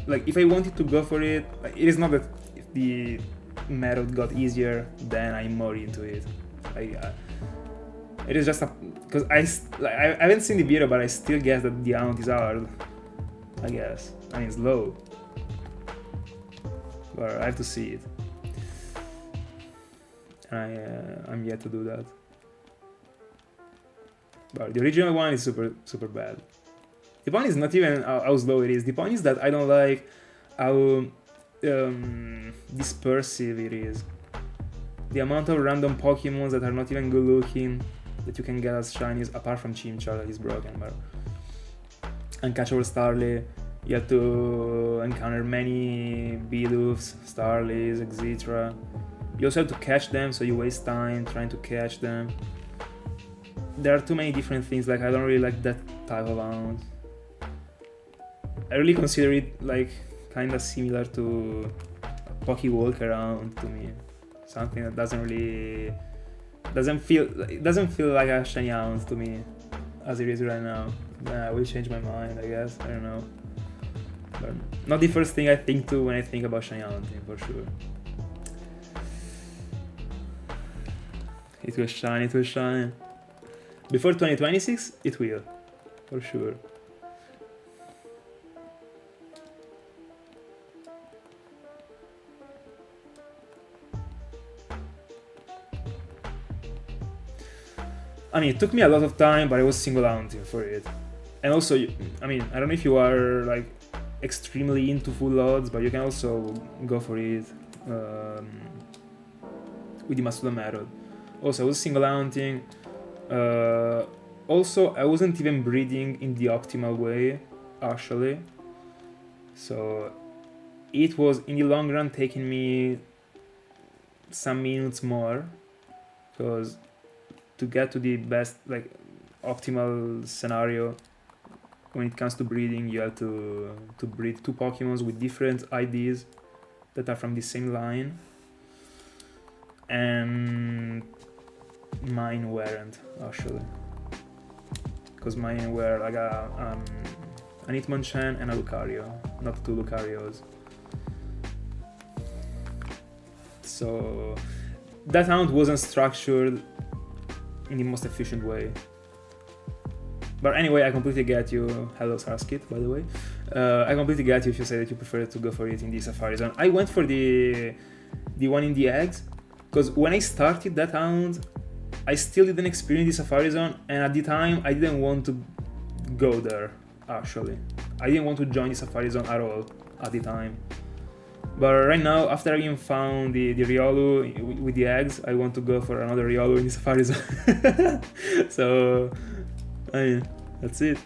like if I wanted to go for it, like, it is not that if the method got easier, then I'm more into it. It is just because I haven't seen the video, but I still guess that the amount is hard. I guess. I mean, it's low, but I have to see it. And I'm yet to do that. But the original one is super bad. The point is not even how slow it is. The point is that I don't like how dispersive it is. The amount of random Pokemons that are not even good looking that you can get as shinies, apart from Chimchar that is broken, but uncatchable Starly, you have to encounter many Bidoofs, Starlies, etc. You also have to catch them, so you waste time trying to catch them. There are too many different things, like I don't really like that type of hunt. I really consider it like kinda similar to a Pokewalker round to me. Something that doesn't feel like a shiny hound to me as it is right now. I will change my mind, I guess. I don't know. But not the first thing I think to when I think about shiny hunting, for sure. It will shine, it will shine. Before 2026, it will, for sure. I mean, it took me a lot of time, but I was single hunting for it. And also, I mean, I don't know if you are like extremely into full odds, but you can also go for it with the Masuda method. Also, I was single hunting. Also, I wasn't even breeding in the optimal way, actually. So it was in the long run taking me some minutes more, because to get to the best, like, optimal scenario when it comes to breeding, you have to breed 2 Pokemons with different IDs that are from the same line, and mine weren't, actually, because mine were like an Hitmonchan and a Lucario, not 2 Lucarios. So that hunt wasn't structured in the most efficient way. But anyway, I completely get you. Hello, Sarskit, by the way. I completely get you if you say that you prefer to go for it in the Safari Zone. I went for the one in the eggs, because when I started that hunt, I still didn't experience the Safari Zone, and at the time, I didn't want to go there, actually. I didn't want to join the Safari Zone at all at the time. But right now, after having found the Riolu with the eggs, I want to go for another Riolu in the Safari Zone. So, I mean, that's it.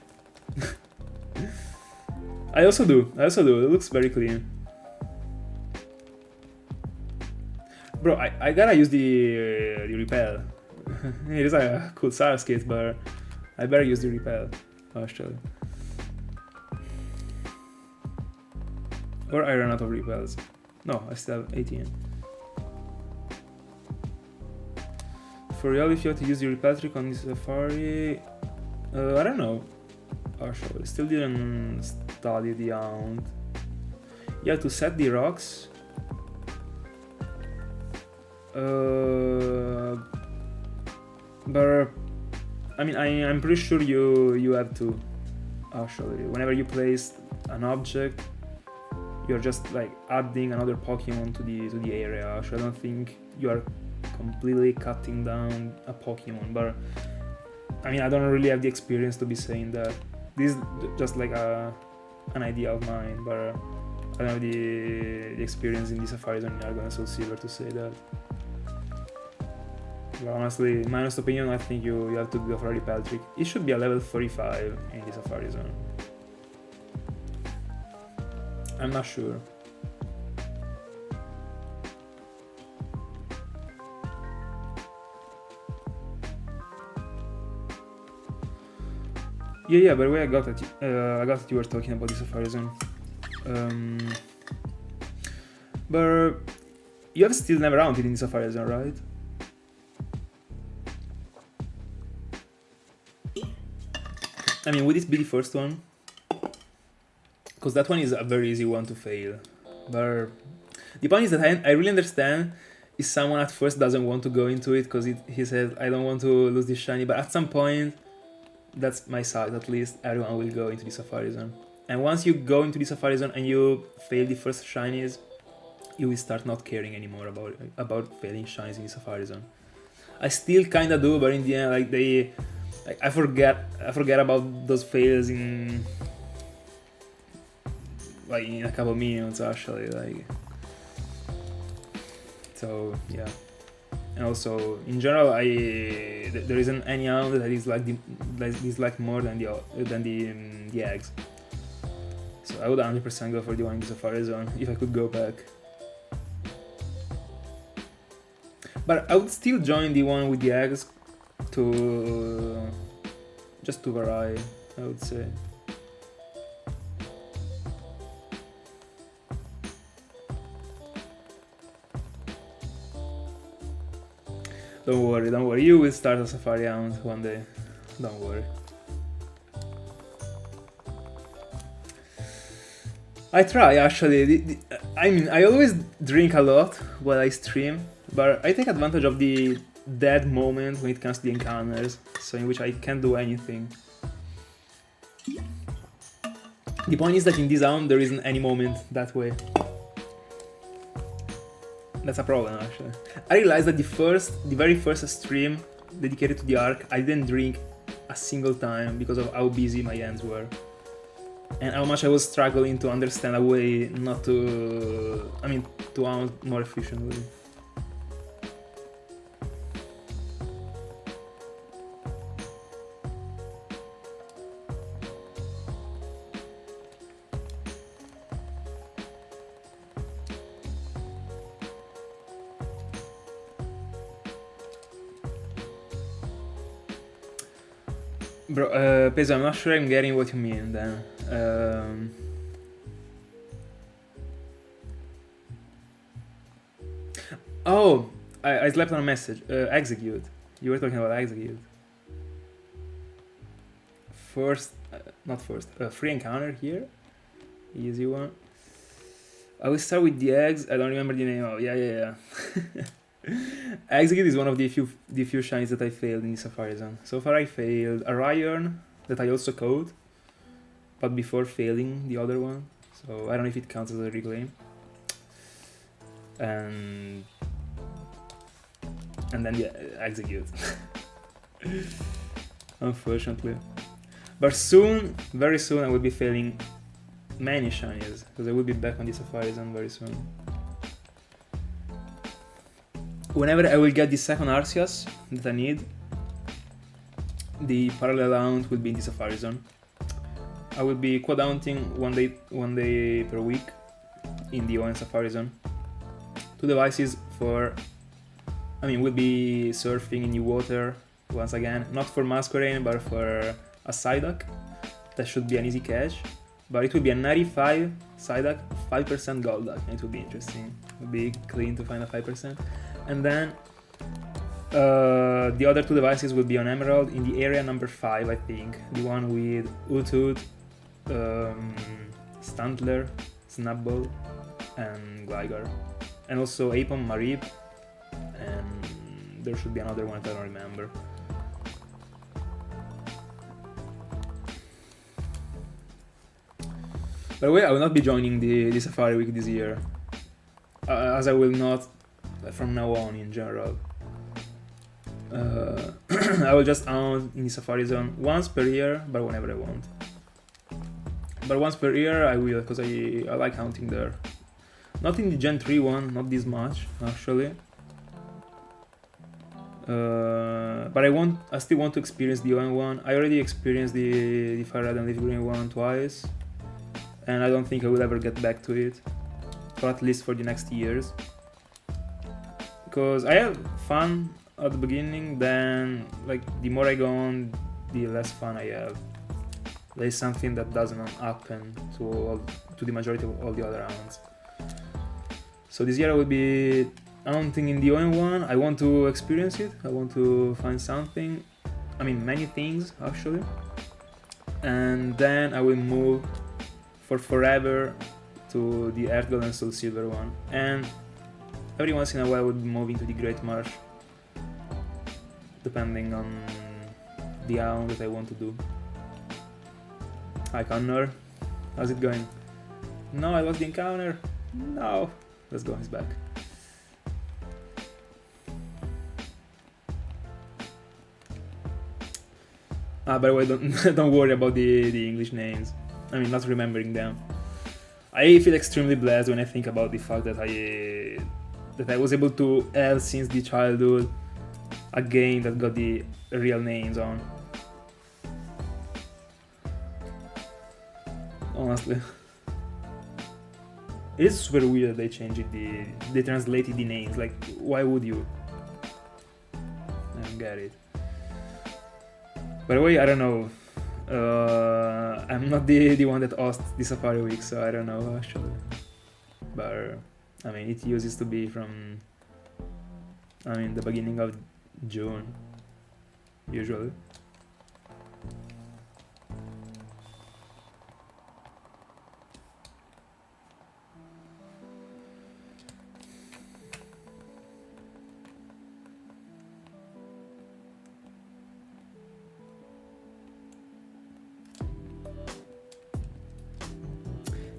I also do. It looks very clean. Bro, I gotta use the repel. It is a cool Sarskit, but I better use the repel, actually. Or I ran out of repels. No, I still have 18. For real, if you have to use the repel trick on the Safari, I don't know. Actually, still didn't study the hunt. You have to set the rocks. But I mean, I'm pretty sure you have to. Actually, whenever you place an object, you're just like adding another Pokemon to the area. So I don't think you are completely cutting down a Pokemon, but I mean, I don't really have the experience to be saying that. This is just like an idea of mine, but I don't have the experience in the Safari Zone Dialga and Soulsilver to say that. But honestly, in my honest opinion, I think you have to go for a repel trick. It should be a level 45 in the Safari Zone. I'm not sure. Yeah, by the way, I got that you were talking about the Safari Zone. But you have still never hunted in the Safari Zone, right? I mean, would this be the first one? Because that one is a very easy one to fail. But the point is that I really understand if someone at first doesn't want to go into it because he says, I don't want to lose this shiny, but at some point, that's my side at least, everyone will go into the Safari Zone. And once you go into the Safari Zone and you fail the first shinies, you will start not caring anymore about failing shinies in the Safari Zone. I still kinda do, but in the end, like I forget about those fails in a couple minutes actually, like. So yeah. And also, in general, there isn't any hound that is like more than the eggs. So I would 100% go for the one in the Safari Zone if I could go back. But I would still join the one with the eggs just to vary, I would say. Don't worry, you will start a Safari Hound one day. Don't worry. I try actually. I mean, I always drink a lot while I stream, but I take advantage of the dead moment when it comes to the encounters, so in which I can't do anything. The point is that in this round there isn't any moment that way. That's a problem actually. I realized that the very first stream dedicated to the Arc, I didn't drink a single time because of how busy my hands were. And how much I was struggling to understand a way not to... I mean, to hunt more efficiently. Bro, Peso, I'm not sure I'm getting what you mean then. Oh, I slept on a message. Execute. You were talking about execute. First, not first, free encounter here. Easy one. I will start with the eggs. I don't remember the name. Oh, yeah. Execute is one of the few shinies that I failed in the Safari Zone. So far I failed a Ryan that I also caught, but before failing the other one. So I don't know if it counts as a reclaim. And then yeah, execute. Unfortunately. But soon, very soon, I will be failing many shinies, because I will be back on the Safari Zone very soon. Whenever I will get the second Arceus that I need, the parallel hunt will be in the Safari Zone. I will be quad hunting one day per week in the ON Safari Zone. 2 devices for... I mean, we'll be surfing in new water once again, not for Masquerain, but for a Psyduck. That should be an easy catch, but it will be a 95 Psyduck, 5% Golduck, and it will be interesting. It will be clean to find a 5%. And then the other 2 devices will be on Emerald in the area number 5, I think. The one with Utoot, Stuntler, Snapball, and Gligar. And also Apom, Marib, and there should be another one that I don't remember. By the way, I will not be joining the Safari Week this year, as I will not from now on in general. I will just hunt in the Safari Zone once per year, but whenever I want. But once per year I will, because I like hunting there. Not in the Gen 3 one, not this much actually. But I still want to experience the ON one. I already experienced the Fire Red and Leaf Green one twice, and I don't think I will ever get back to it, or at least for the next years. Because I have fun at the beginning, then like the more I go on, the less fun I have. There is something that doesn't happen to the majority of all the other rounds. So this year I will be hunting in the ON one. I want to experience it. I want to find something. I mean, many things actually. And then I will move for forever to the Earth Gold and Soulsilver one. And every once in a while I will be moving to the Great Marsh, depending on the hunt that I want to do. Hi Connor, how's it going? No, I lost the encounter. No. Let's go, he's back. By the way, don't worry about the English names. I mean, not remembering them. I feel extremely blessed when I think about the fact that I was able to have since the childhood a game that got the real names on. Honestly. It is super weird that they changed it, they translated the names, like, why would you? I don't get it. By the way, I don't know. I'm not the one that hosts the Safari Week, so I don't know actually. But, I mean, it used to be from, the beginning of June, usually.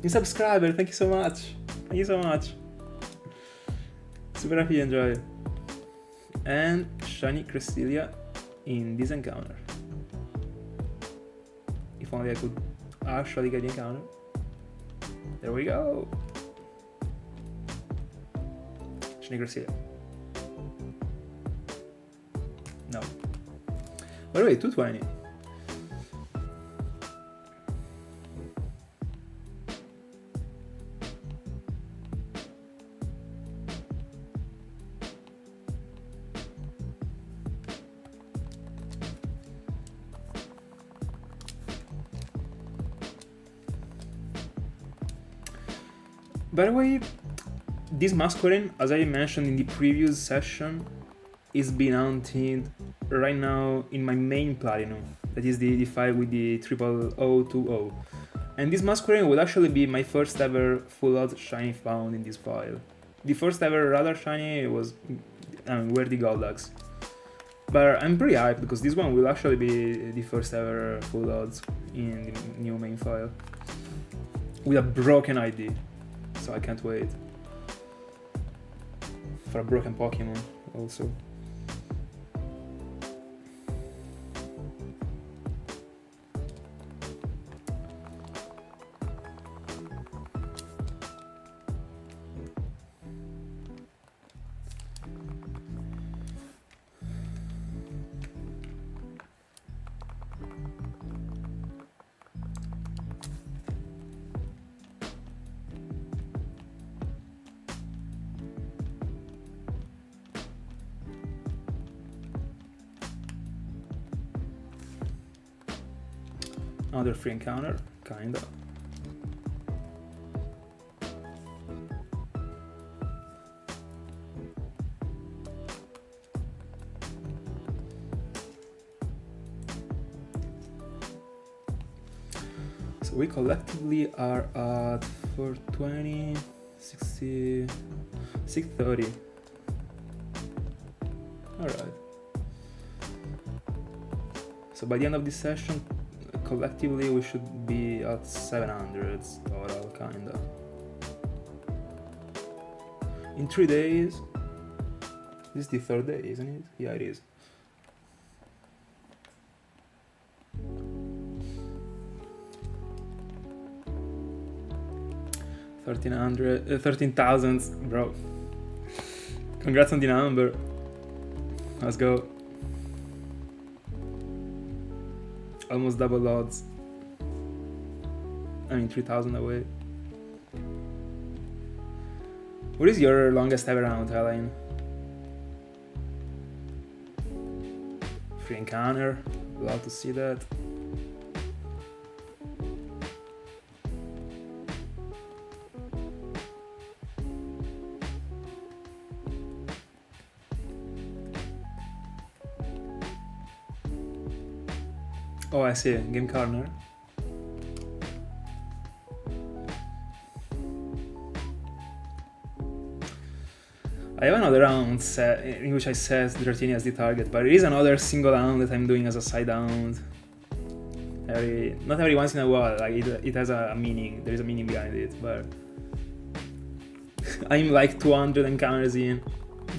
New subscriber, thank you so much. Thank you so much. Super happy you enjoy. And Shiny Cresselia in this encounter. If only I could actually get the encounter. There we go. Shiny Cresselia. No. By the way, 220. By the way, this Masquerain, as I mentioned in the previous session, is being hunted right now in my main platinum, that is the 85 with the 00020. And this Masquerain would actually be my first ever full out shiny found in this file. The first ever radar shiny was were the Golducks. But I'm pretty hyped because this one will actually be the first ever full odds in the new main file. With a broken ID. So I can't wait. For a broken Pokémon also. Another free encounter, kinda. So we collectively are at 420, 60, 630. Alright. So by the end of this session, collectively we should be at 700 total, kinda. In 3 days. This is the 3rd day, isn't it? Yeah, it is. $13,000, bro. Congrats on the number. Let's go. Almost double odds. I mean 3,000 away. What is your longest ever round, Helen? Free encounter. Love to see that. Oh, I see. Game corner. I have another round set in which I set Dratini as the target, but it is another single round that I'm doing as a side round. Not every once in a while, like it has a meaning. There is a meaning behind it, but I'm like 200 encounters in,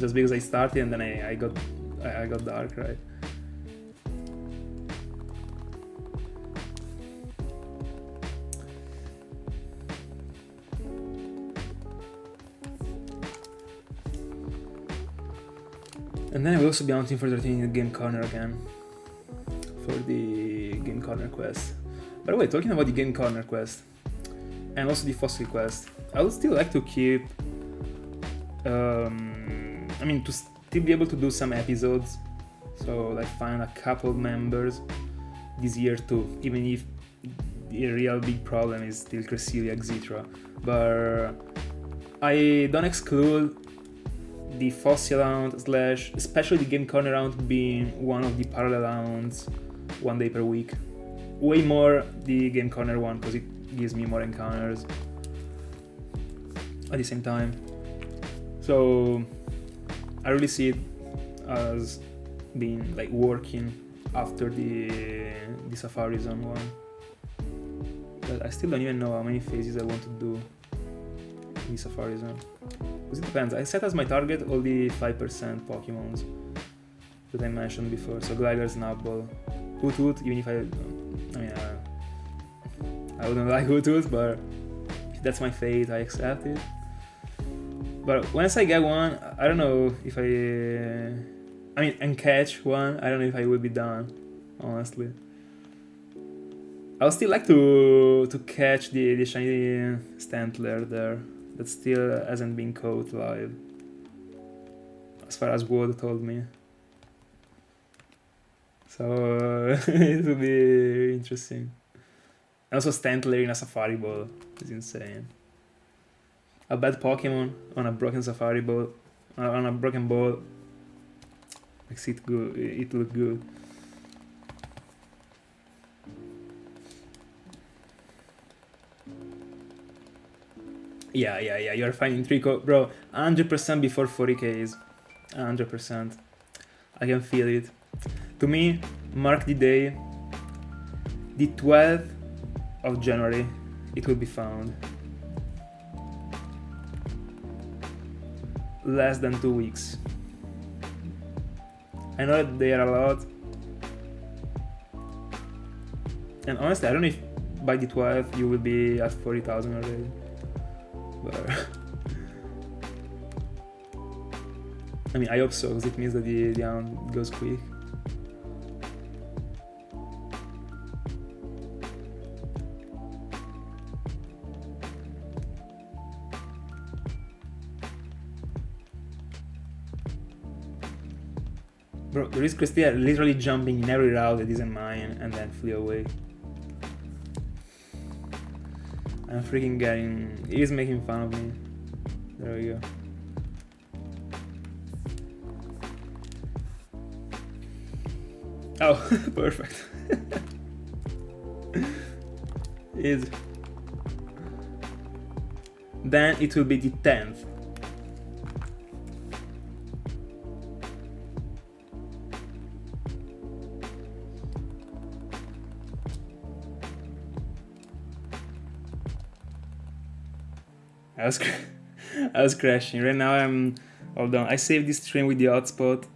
just because I started and then I got dark, right? And then I will also be hunting for 13 in the game corner again. For the game corner quest. By the way, talking about the game corner quest. And also the fossil quest. I would still like to keep... to still be able to do some episodes. So like find a couple members this year too. Even if the real big problem is still Cresselia, etc. But I don't exclude the fossil round / especially the game corner round being one of the parallel rounds 1 day per week. Way more the game corner one because it gives me more encounters at the same time. So I really see it as being like working after the Safari Zone one. But I still don't even know how many phases I want to do in the Safari Zone. Because it depends. I set as my target all the 5% Pokemons. that I mentioned before. So Glider, Snapball, Hoot, even if I wouldn't like Hoot, but if that's my fate, I accept it. But once I get one, I don't know if and catch one, I don't know if I will be done, honestly. I would still like to catch the shiny Stantler there that still hasn't been caught live, as far as Wood told me. So it will be interesting. And also Stantler in a Safari Ball is insane. A bad Pokemon on a broken Safari Ball, on a broken ball, makes it good. It look good. Yeah. You're finding Trico, bro. 100% before 40Ks. 100%. I can feel it. To me, mark the day. The 12th of January, it will be found. Less than 2 weeks. I know that they are a lot. And honestly, I don't know if by the 12th you will be at 40,000 already. But I mean, I hope so, because it means that the round goes quick. Bro, there is Cresselia literally jumping in every route that isn't mine and then flew away. I'm freaking getting... He's making fun of me. There we go. Oh, perfect. Easy. Then it will be the 10th. I was crashing. Right now hold on, I saved this stream with the hotspot